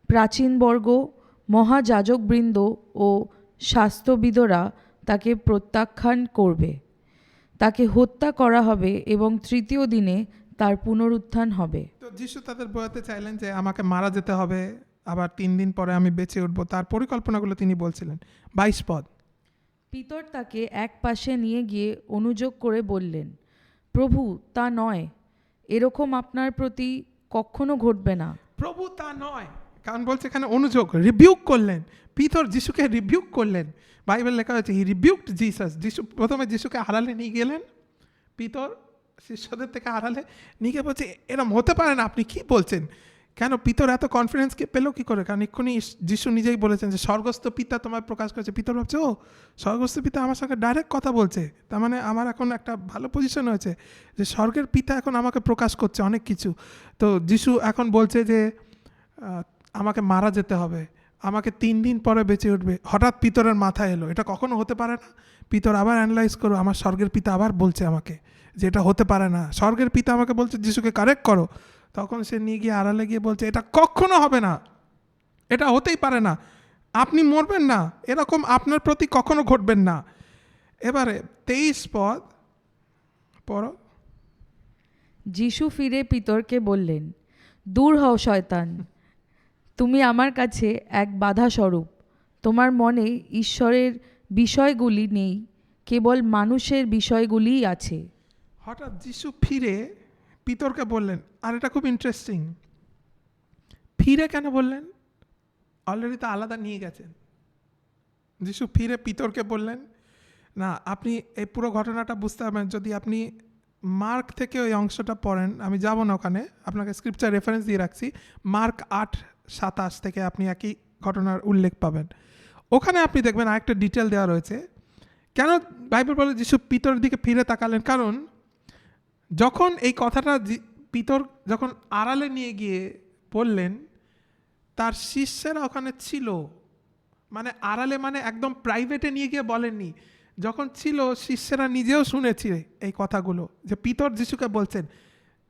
S2: প্রাচীনবর্গ, মহাযাজকবৃন্দ ও শাস্ত্রবিদরা তাকে প্রত্যাখ্যান করবে। তাকে হত্যা করা হবে এবং তৃতীয় দিনে তার পুনরুত্থান হবে।
S1: তো যিশু তাদের বোঝাতে চাইলেন যে আমাকে মারা যেতে হবে, আবার 3 দিন পরে আমি বেঁচে উঠবো। তার পরিকল্পনাগুলো তিনি বলছিলেন। 22 পদ।
S2: পিতর তাকে এক পাশে নিয়ে গিয়ে অনুযোগ করে বললেন, প্রভু, তা নয়, এরকম আপনার প্রতি কখনো ঘটবে না।
S1: প্রভু তা নয়, কারণ বলছে এখানে অনুযোগ, রিবিউক করলেন। পিতর যিশুকে রিবিউক করলেন। বাইবেল লেখা হয়েছে হি রিবিউকড জিসাস। যিশু প্রথমে যিশুকে আড়ালে নিয়ে গেলেন, পিতর শিষ্যদের থেকে আড়ালে নিয়ে গিয়ে বলছে এরম হতে পারে না, আপনি কি বলছেন? কেন পিতর এত কনফিডেন্সকে পেলো কি করে? কারণ এক্ষুনি যিশু নিজেই বলেছেন যে স্বর্গস্থ পিতা তোমার প্রকাশ করেছে। পিতর ভাবছে ও স্বর্গস্থ পিতা আমার সঙ্গে ডাইরেক্ট কথা বলছে, তার মানে আমার এখন একটা ভালো পজিশন হয়েছে যে স্বর্গের পিতা এখন আমাকে প্রকাশ করছে অনেক কিছু। তো যিশু এখন বলছে যে আমাকে মারা যেতে হবে, আমাকে 3 দিন পরে বেঁচে উঠবে। হঠাৎ পিতরের মাথায় এলো এটা কখনো হতে পারে না। পিতর আবার অ্যানালাইজ করো, আমার স্বর্গের পিতা আবার বলছে আমাকে যে এটা হতে পারে না। স্বর্গের পিতা আমাকে বলছে যিশুকে কারেক্ট করো। তখন সে নিয়ে গিয়ে আড়ালে গিয়ে বলছে এটা কখনো হবে না, এটা হতেই পারে না, আপনি মরবেন না, এরকম আপনার প্রতি কখনো ঘটবেন না। এবারে 23 পদ পড়ো।
S2: যিশু ফিরে পিতরকে বললেন, দূর হও শয়তান, তুমি আমার কাছে এক বাধা স্বরূপ। তোমার মনে ঈশ্বরের বিষয়গুলি নেই, কেবল মানুষের বিষয়গুলিই আছে।
S1: হঠাৎ যিশু ফিরে পিতরকে বললেন, আর এটা খুব ইন্টারেস্টিং, ফিরে কেন বললেন? অলরেডি তো আলাদা নিয়ে গেছেন। যিশু ফিরে পিতরকে বললেন না, আপনি এই পুরো ঘটনাটা বুঝতে পারবেন যদি আপনি মার্ক থেকে ওই অংশটা পড়েন। আমি যাব না ওখানে, আপনাকে স্ক্রিপচার রেফারেন্স দিয়ে রাখছি। মার্ক 8:27 থেকে আপনি একই ঘটনার উল্লেখ পাবেন। ওখানে আপনি দেখবেন আরেকটা ডিটেল দেওয়া রয়েছে। কেন বাইবেল বলে যিশু পিতরের দিকে ফিরে তাকালেন? কারণ যখন এই কথাটা পিতর যখন আড়ালে নিয়ে গিয়ে বললেন, তার শিষ্যেরা ওখানে ছিল। মানে আড়ালে মানে একদম প্রাইভেটে নিয়ে গিয়ে বলেননি, যখন ছিল শিষ্যেরা নিজেও শুনেছে এই কথাগুলো, যে পিতর যিশুকে বলছেন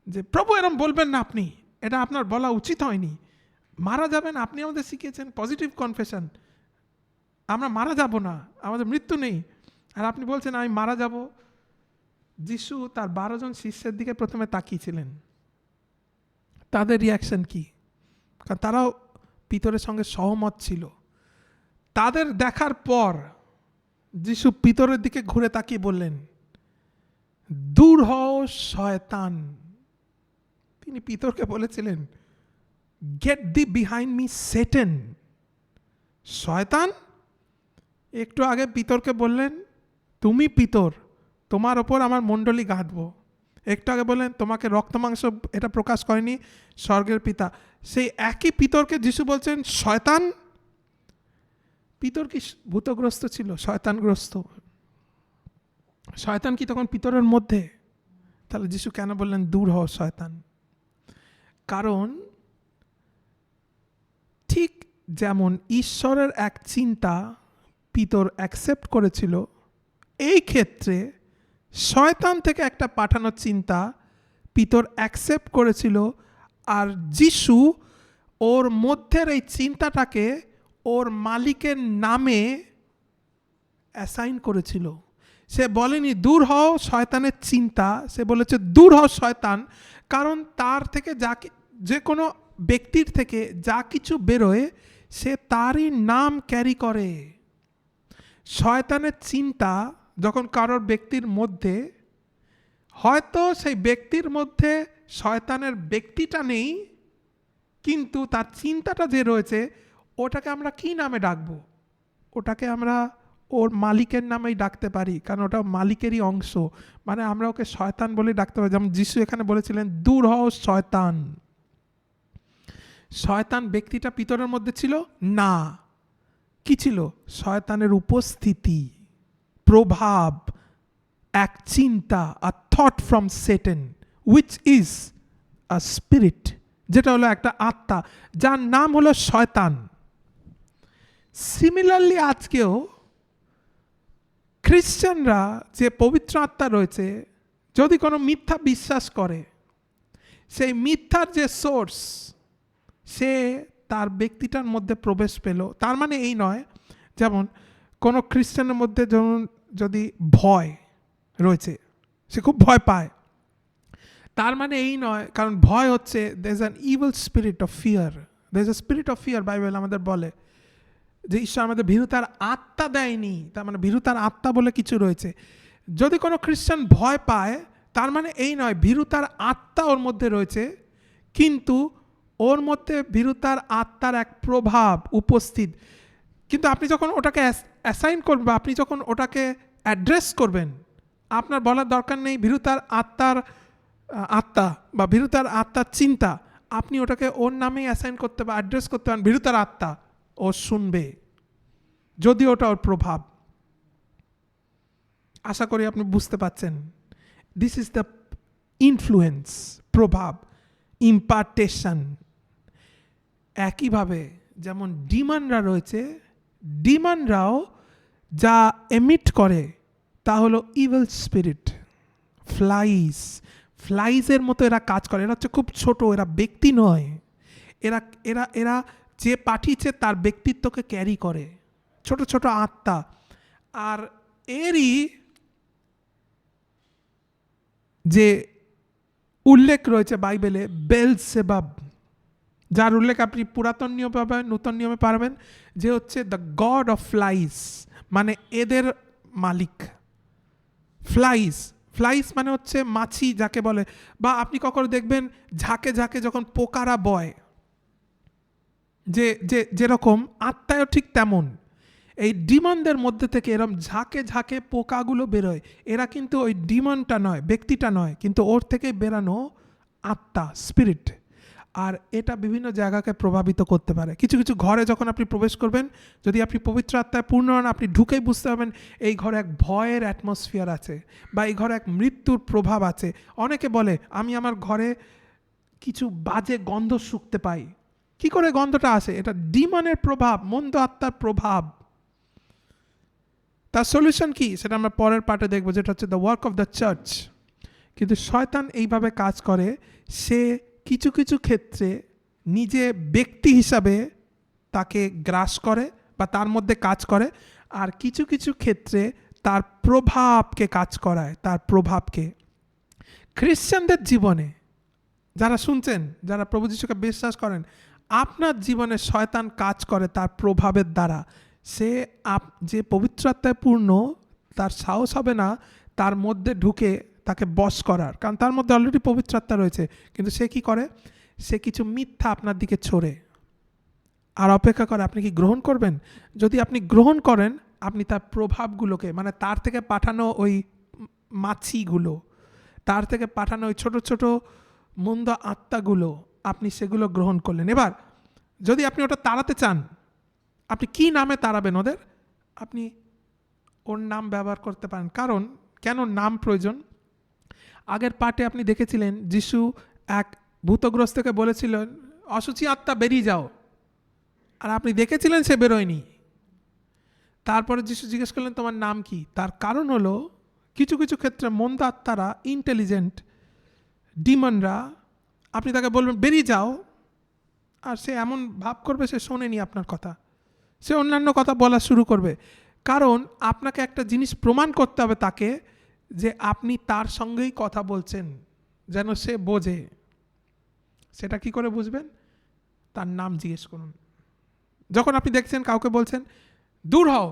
S1: যে প্রভু এরম বলবেন না, আপনি এটা আপনার বলা উচিত হয়নি, মারা যাবেন। আপনি আমাদের শিখিয়েছেন পজিটিভ কনফেশন, আমরা মারা যাব না, আমাদের মৃত্যু নেই, আর আপনি বলছেন আমি মারা যাব। যিশু তার 12 জন শিষ্যের দিকে প্রথমে তাকিয়েছিলেন, তাদের রিয়াকশন কি? কারণ তারাও পিতরের সঙ্গে সহমত ছিল। তাদের দেখার পর যিশু পিতরের দিকে ঘুরে তাকিয়ে বললেন, দূর হও শয়তান। তিনি পিতরকে বলেছিলেন, গেট দি বিহাইন্ড মি সেটেন। শয়তান একটু আগে পিতরকে বললেন, তুমি পিতর, তোমার ওপর আমার মণ্ডলী গাঁথবো। একটু আগে বললেন তোমাকে রক্ত মাংস এটা প্রকাশ করেনি, স্বর্গের পিতা। সেই একই পিতরকে যিশু বলছেন শয়তান। পিতর কি ভূতগ্রস্ত ছিল? শয়তানগ্রস্ত। শয়তান কি তখন পিতরের মধ্যে? তাহলে যিশু কেন বললেন দূর হও শয়তান? কারণ ঠিক যেমন ঈশ্বরের এক চিন্তা পিতর অ্যাকসেপ্ট করেছিল, এই ক্ষেত্রে শয়তান থেকে একটা পাঠানোর চিন্তা পিতর অ্যাকসেপ্ট করেছিল। আর যিশু ওর মধ্যের এই চিন্তাটাকে ওর মালিকের নামে অ্যাসাইন করেছিল। সে বলেনি দূর হও শয়তানের চিন্তা, সে বলেছে দূর হও শয়তান। কারণ তার থেকে যে কোনো ব্যক্তির থেকে যা কিছু বেরোয় সে তারই নাম ক্যারি করে। শয়তানের চিন্তা যখন কারোর ব্যক্তির মধ্যে, হয়তো সেই ব্যক্তির মধ্যে শয়তানের ব্যক্তিটা নেই, কিন্তু তার চিন্তাটা যে রয়েছে ওটাকে আমরা কি নামে ডাকবো? ওটাকে আমরা ওর মালিকের নামেই ডাকতে পারি, কারণ ওটা মালিকেরই অংশ। মানে আমরা ওকে শয়তান বলে ডাকতে পারি। যেমন যিশু এখানে বলেছিলেন দূর হও শয়তান। শয়তান ব্যক্তিটা পিতরের মধ্যে ছিল না, কি ছিল? শয়তানের উপস্থিতি, প্রভাব, এক চিন্তা, a thought from Satan which is a spirit যেটা হলো একটা আত্মা, যার নাম হলো শয়তান। সিমিলারলি আজকেও খ্রিশ্চানরা যে পবিত্র আত্মা রয়েছে, যদি কোনো মিথ্যা বিশ্বাস করে, সেই মিথ্যার যে সোর্স, সে তার ব্যক্তিটার মধ্যে প্রবেশ পেল। তার মানে এই নয়, যেমন কোনো খ্রিস্টানের মধ্যে যেমন যদি ভয় রয়েছে, সে খুব ভয় পায়, তার মানে এই নয়, কারণ ভয় হচ্ছে there is an evil spirit of fear, there is a spirit of fear. Bible আমাদের বলে যে ঈশ্বর আমাদের ভীরুতার আত্মা দেয়নি, তার মানে ভীরুতার আত্মা বলে কিছু রয়েছে। যদি কোনো খ্রিস্টান ভয় পায়, তার মানে এই নয় ভীরুতার আত্মা ওর মধ্যে রয়েছে, কিন্তু ওর মধ্যে ভীরুতার আত্মার এক প্রভাব উপস্থিত। কিন্তু আপনি যখন ওটাকে অ্যাসাইন করবেন, আপনি যখন ওটাকে অ্যাড্রেস করবেন, আপনার বলার দরকার নেই ভীরুতার আত্মার আত্মা বা ভীরুতার আত্মার চিন্তা, আপনি ওটাকে ওর নামেই অ্যাসাইন করতে বা অ্যাড্রেস করতে পারেন, ভীরুতার আত্মা। ও শুনবে, যদি ওটা ওর প্রভাব। আশা করি আপনি বুঝতে পাচ্ছেন। দিস ইজ দ্য ইনফ্লুয়েন্স, প্রভাব, ইম্পার্টেশন। একইভাবে যেমন ডিমনরা রয়েছে, ডিমনরাও যা এমিট করে তা হলো ইভিল স্পিরিট, ফ্লাইজ। ফ্লাইজের মতো এরা কাজ করে। এরা হচ্ছে খুব ছোট, এরা ব্যক্তি নয়, এরা এরা এরা যে পাঠিয়েছে তার ব্যক্তিত্বকে ক্যারি করে, ছোট ছোট আত্মা। আর এরই যে উল্লেখ রয়েছে বাইবেলে বেলজেবাব, যার উল্লেখ আপনি পুরাতন নিয়মে পাবেন, নূতন নিয়মে পারবেন, যে হচ্ছে দ্য গড অফ ফ্লাইজ, মানে এদের মালিক। ফ্লাইজ, ফ্লাইজ মানে হচ্ছে মাছি যাকে বলে, বা আপনি কখনো দেখবেন ঝাঁকে ঝাঁকে যখন পোকারা বয়, যে যে যেরকম আত্মায়ও ঠিক তেমন এই ডিমনদের মধ্যে থেকে এরম ঝাঁকে ঝাঁকে পোকাগুলো বেরোয়। এরা কিন্তু ওই ডিমনটা নয়, ব্যক্তিটা নয়, কিন্তু ওর থেকে বেরানো আত্মা, স্পিরিট। আর এটা বিভিন্ন জায়গাকে প্রভাবিত করতে পারে। কিছু কিছু ঘরে যখন আপনি প্রবেশ করবেন, যদি আপনি পবিত্র আত্মায় পূর্ণ হন, আপনি ঢুকেই বুঝতে পারবেন এই ঘরে এক ভয়ের অ্যাটমসফিয়ার আছে, বা এই ঘরে এক মৃত্যুর প্রভাব আছে। অনেকে বলে আমি আমার ঘরে কিছু বাজে গন্ধ শুকতে পাই। কি করে গন্ধটা আসে? এটা ডিমনের প্রভাব, মন্দ আত্মার প্রভাব। তার সলিউশন কি সেটা আমরা পরের পার্টে দেখবো, যেটা হচ্ছে the work of the church. কিন্তু শয়তান এইভাবে কাজ করে, সে কিছু কিছু ক্ষেত্রে নিজে ব্যক্তি হিসাবে তাকে গ্রাস করে বা তার মধ্যে কাজ করে, আর কিছু কিছু ক্ষেত্রে তার প্রভাবকে কাজ করায়, তার প্রভাবকে। খ্রিশ্চানদের জীবনে যারা শুনছেন, যারা প্রভু যিশুকে বিশ্বাস করেন, আপনার জীবনে শয়তান কাজ করে তার প্রভাবের দ্বারা। সে যে পবিত্র আত্মায় পূর্ণ, তার সাহস হবে না তার মধ্যে ঢুকে তাকে বশ করার, কারণ তার মধ্যে অলরেডি পবিত্র আত্মা রয়েছে। কিন্তু সে কি করে? সে কিছু মিথ্যা আপনার দিকে ছড়ে আর অপেক্ষা করে আপনি কি গ্রহণ করবেন। যদি আপনি গ্রহণ করেন, আপনি তার প্রভাবগুলোকে, মানে তার থেকে পাঠানো ওই মাছিগুলো, তার থেকে পাঠানো ওই ছোট ছোট মন্দ আত্মাগুলো, আপনি সেগুলো গ্রহণ করলেন। এবার যদি আপনি ওটা তাড়াতে চান, আপনি কি নামে তাড়াবেন ওদের? আপনি ওর নাম ব্যবহার করতে পারেন। কারণ কেন নাম প্রয়োজন? আগের পার্টে আপনি দেখেছিলেন যিশু এক ভূতগ্রস্তকে বলেছিলেন অসুচি আত্মা বেরিয়ে যাও, আর আপনি দেখেছিলেন সে বেরোয়নি। তারপরে যিশু জিজ্ঞেস করলেন তোমার নাম কি? তার কারণ হলো কিছু কিছু ক্ষেত্রে মন্দ আত্মারা, ইন্টেলিজেন্ট ডিমনরা, আপনি তাকে বলবেন বেরিয়ে যাও, আর সে এমন ভাব করবে সে শোনেনি আপনার কথা, সে অন্যান্য কথা বলা শুরু করবে। কারণ আপনাকে একটা জিনিস প্রমাণ করতে হবে তাকে, যে আপনি তার সঙ্গেই কথা বলছেন, যেন সে বোঝে। সেটা কি করে বুঝবেন? তার নাম জিজ্ঞেস করুন। যখন আপনি দেখছেন কাউকে বলছেন দূর হও,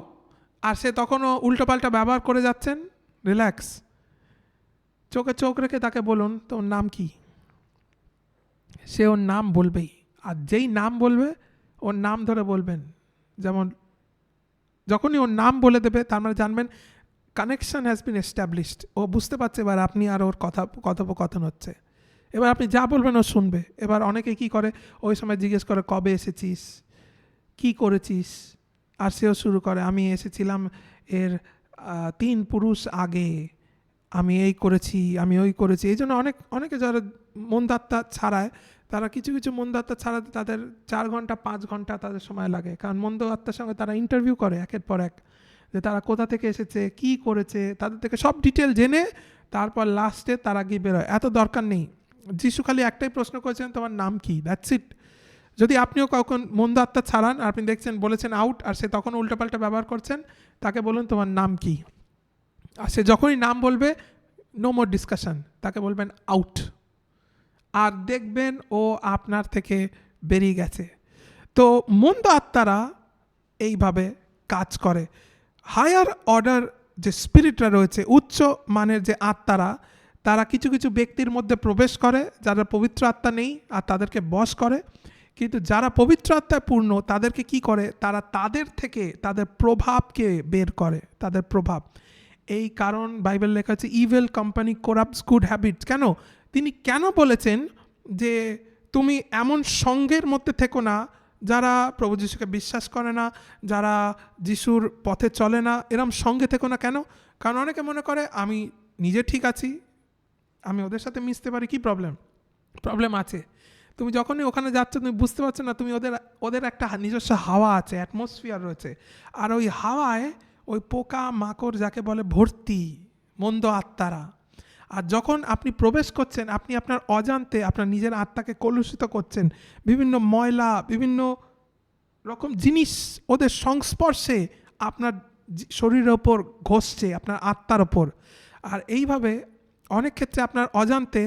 S1: আর সে তখনও উল্টোপাল্টা ব্যবহার করে যাচ্ছেন, রিল্যাক্স, চোখে চোখ রেখে তাকে বলুন তোর নাম কি। সে ওর নাম বলবেই, আর যেই নাম বলবে ওর নাম ধরে বলবেন। যেমন যখনই ওর নাম বলে দেবে, তার মানে জানবেন কানেকশন হ্যাজ বিন এস্টাবলিশড। ও বুঝতে পারছে এবার আপনি আর ওর কথোপকথন হচ্ছে। এবার আপনি যা বলবেন ও শুনবে। এবার অনেকে কি করে, ওই সময় জিজ্ঞেস করে কবে এসেছিস, কি করেছিস, আর সেও শুরু করে আমি এসেছিলাম এর 3 পুরুষ আগে, আমি এই করেছি, আমি ওই করেছি। এই জন্য অনেকে যারা মন্দাত্মা ছাড়ায়, তারা কিছু কিছু মন্দ আত্মা ছাড়াতে তাদের 4 ঘন্টা 5 ঘন্টা তাদের সময় লাগে, কারণ মন্দ আত্মার সঙ্গে তারা ইন্টারভিউ করে একের পর এক, যে তারা কোথা থেকে এসেছে, কি করেছে, তাদের থেকে সব ডিটেল জেনে তারপর লাস্টে তারা গিয়ে বেরোয়। এত দরকার নেই। যিশু খালি একটাই প্রশ্ন করেছেন, তোমার নাম কি, দ্যাটস ইট। যদি আপনিও কখন মন্দ আত্মা ছাড়ান আর আপনি দেখছেন বলেছেন আউট, আর সে তখন উল্টাপাল্টা ব্যবহার করছেন, তাকে বলুন তোমার নাম কি, আর সে যখনই নাম বলবে নো মোর ডিসকাশন, তাকে বলবেন আউট, আর দেখবেন ও আপনার থেকে বেরিয়ে গেছে। তো মন্দ আত্মারা এইভাবে কাজ করে। হায়ার অর্ডার যে স্পিরিটরা রয়েছে, উচ্চ মানের যে আত্মারা, তারা কিছু কিছু ব্যক্তির মধ্যে প্রবেশ করে যারা পবিত্র আত্মা নেই আর তাদেরকে বশ করে। কিন্তু যারা পবিত্র আত্মায় পূর্ণ তাদেরকে কি করে, তারা তাদের থেকে তাদের প্রভাবকে বের করে, তাদের প্রভাব। এই কারণ বাইবেল লেখা আছে ইভিল কোম্পানি করাপ্টস গুড হ্যাবিটস। কেন তিনি কেন বলেছেন যে তুমি এমন সঙ্গের মধ্যে থেকো না যারা প্রভু যিশুকে বিশ্বাস করে না, যারা যিশুর পথে চলে না, এরম সঙ্গে থেকো না। কেন? কারণ অনেকে মনে করে আমি নিজে ঠিক আছি, আমি ওদের সাথে মিশতে পারি, কি প্রবলেম আছে। তুমি যখনই ওখানে যাচ্ছ তুমি বুঝতে পারছো না, তুমি ওদের একটা নিজস্ব হাওয়া আছে, অ্যাটমসফিয়ার রয়েছে, আর ওই হাওয়ায় ওই পোকা মাকড় যাকে বলে ভর্তি মন্দ আত্মারা। আর যখন আপনি প্রবেশ করছেন, আপনি আপনার অজান্তে আপনার নিজের আত্মাকে কলুষিত করছেন, বিভিন্ন ময়লা বিভিন্ন রকম জিনিস ওদের সংস্পর্শে আপনার শরীরের ওপর ঘষছে, আপনার আত্মার ওপর। আর এইভাবে অনেক ক্ষেত্রে আপনার অজান্তে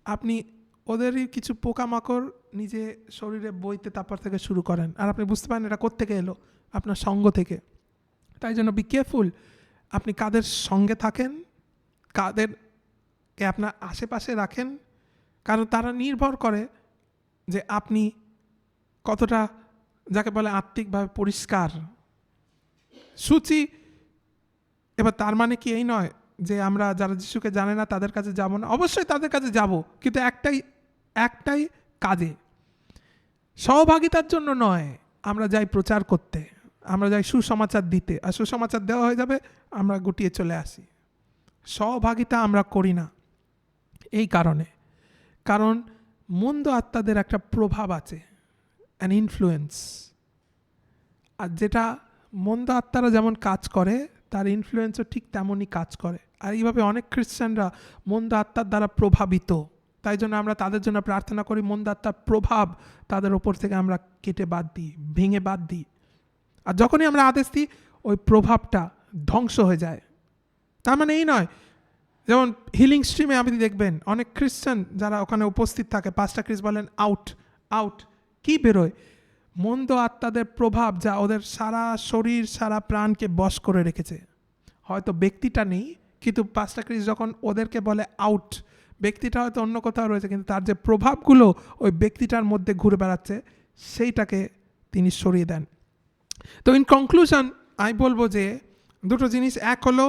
S1: আপনি ওদেরই কিছু পোকামাকড় নিজে শরীরে বইতে তারপর থেকে শুরু করেন, আর আপনি বুঝতে পারেন এটা কোত্থেকে এলো, আপনার সঙ্গ থেকে। তাই জন্য বি কেয়ারফুল আপনি কাদের সঙ্গে থাকেন, কাদেরকে আপনার আশেপাশে রাখেন, কারণ তারা নির্ভর করে যে আপনি কতটা যাকে বলে আত্মিকভাবে পরিষ্কার সূচি। এবার তার মানে কি এই নয় যে আমরা যারা যিশুকে জানে না তাদের কাছে যাব না, অবশ্যই তাদের কাছে যাব, কিন্তু একটাই কাজে, সহভাগিতার জন্য নয়। আমরা যাই প্রচার করতে, আমরা যাই সুসমাচার দিতে, আর সুসমাচার দেওয়া হয়ে যাবে আমরা গুটিয়ে চলে আসি। সহভাগিতা আমরা করি না এই কারণ মন্দ আত্মাদের একটা প্রভাব আছে, অ্যান ইনফ্লুয়েন্স। আর যেটা মন্দ আত্মারা যেমন কাজ করে তার ইনফ্লুয়েন্সও ঠিক তেমনই কাজ করে। আর এইভাবে অনেক খ্রিস্টানরা মন্দ আত্মার দ্বারা প্রভাবিত। তাই জন্য আমরা তাদের জন্য প্রার্থনা করি, মন্দ আত্মার প্রভাব তাদের ওপর থেকে আমরা কেটে বাদ দিই, ভেঙে বাদ দিই। আর যখনই আমরা আদেশ দিই ওই প্রভাবটা ধ্বংস হয়ে যায়। তার মানে এই নয়, যেমন হিলিং স্ট্রিমে আপনি দেখবেন অনেক খ্রিস্টান যারা ওখানে উপস্থিত থাকে, পাস্টার ক্রিস বলেন আউট আউট, কি বেরোয়? মন্দ আত্মাদের প্রভাব যা ওদের সারা শরীর সারা প্রাণকে বশ করে রেখেছে। হয়তো ব্যক্তিটা নেই, কিন্তু পাস্টার ক্রিস যখন ওদেরকে বলে আউট, ব্যক্তিটা হয়তো অন্য কোথাও রয়েছে, কিন্তু তার যে প্রভাবগুলো ওই ব্যক্তিটার মধ্যে ঘুরে বেড়াচ্ছে সেইটাকে তিনি সরিয়ে দেন। তো ইন কনক্লুশন আমি বলবো যে দুটো জিনিস, এক হলো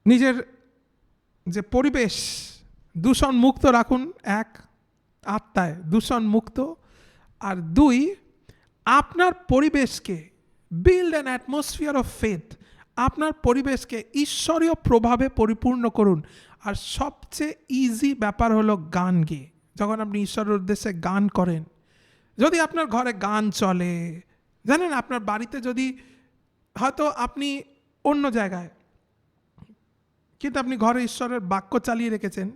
S1: নিজের যে পরিবেশ দূষণ মুক্ত রাখুন, এক আত্মায় দূষণ মুক্ত, আর দুই আপনার পরিবেশকে build an atmosphere of faith, আপনার পরিবেশকে ঈশ্বরীয় প্রভাবে পরিপূর্ণ করুন। আর সবচেয়ে ইজি ব্যাপার হলো গান গেয়ে, যখন আপনি ঈশ্বরের উদ্দেশ্যে গান করেন, যদি আপনার ঘরে গান চলে, জানেন আপনার বাড়িতে যদি হয়তো আপনি অন্য জায়গায় কিন্তু আপনি ঘরে ঈশ্বরের বাক্য চালিয়ে রেখেছেন,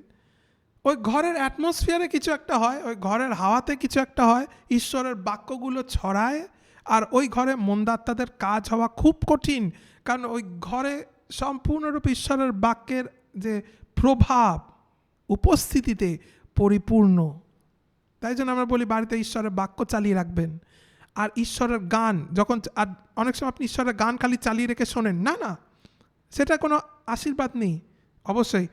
S1: ওই ঘরের অ্যাটমসফিয়ারে কিছু একটা হয়, ওই ঘরের হাওয়াতে কিছু একটা হয়, ঈশ্বরের বাক্যগুলো ছড়ায়, আর ওই ঘরে মন্দাত্মাদের কাজ হওয়া খুব কঠিন, কারণ ওই ঘরে সম্পূর্ণরূপে ঈশ্বরের বাক্যের যে প্রভাব উপস্থিতিতে পরিপূর্ণ। তাই জন্য আমরা বলি বাড়িতে ঈশ্বরের বাক্য চালিয়ে রাখবেন। আর ঈশ্বরের গান যখন, আর অনেক সময় আপনি ঈশ্বরের গান খালি চালিয়ে রেখে শোনেন, না সেটা কোনো আশীর্বাদ নেই। অবশ্যই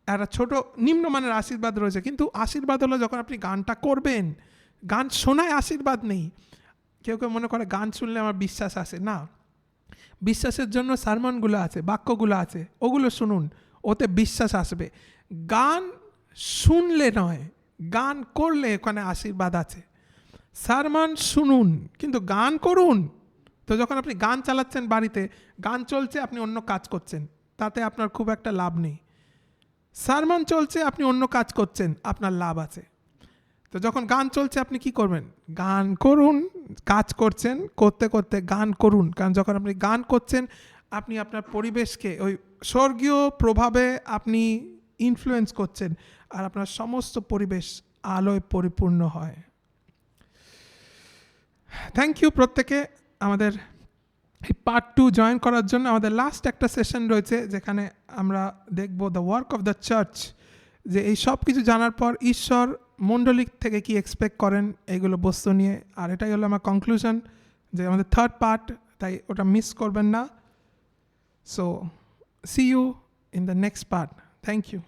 S1: একটা ছোট নিম্নমানের আশীর্বাদ রয়েছে, কিন্তু আশীর্বাদ হলো যখন আপনি গানটা করবেন। গান শোনায় আশীর্বাদ নেই। কেউ মনে করে গান শুনলে আমার বিশ্বাস আসে, না, বিশ্বাসের জন্য সারমনগুলো আছে, বাক্যগুলো আছে, ওগুলো শুনুন, ওতে বিশ্বাস আসবে। গান শুনলে নয়, গান করলে ওখানে আশীর্বাদ আছে। সারমন শুনুন কিন্তু গান করুন। তো যখন আপনি গান চালাচ্ছেন বাড়িতে, গান চলছে আপনি অন্য কাজ করছেন, তাতে আপনার খুব একটা লাভ নেই। সারমন চলছে আপনি অন্য কাজ করছেন, আপনার লাভ আছে। তো যখন গান চলছে আপনি কি করবেন? গান করুন, কাজ করছেন, করতে করতে গান করুন। কারণ যখন আপনি গান করছেন আপনি আপনার পরিবেশকে ওই স্বর্গীয় প্রভাবে আপনি ইনফ্লুয়েন্স করছেন, আর আপনার সমস্ত পরিবেশ আলোয় পরিপূর্ণ হয়। থ্যাংক ইউ প্রত্যেকে আমাদের এই পার্ট 2 জয়েন করার জন্য। আমাদের লাস্ট একটা সেশন রয়েছে যেখানে আমরা দেখব the work of the church, যে এই সব কিছু জানার পর ঈশ্বর মণ্ডলী থেকে কি এক্সপেক্ট করেন এইগুলো বস্তু নিয়ে। আর এটাই হলো আমার কনক্লুশন, যে আমাদের থার্ড পার্ট, তাই ওটা মিস করবেন না। So see you in the next part. Thank you.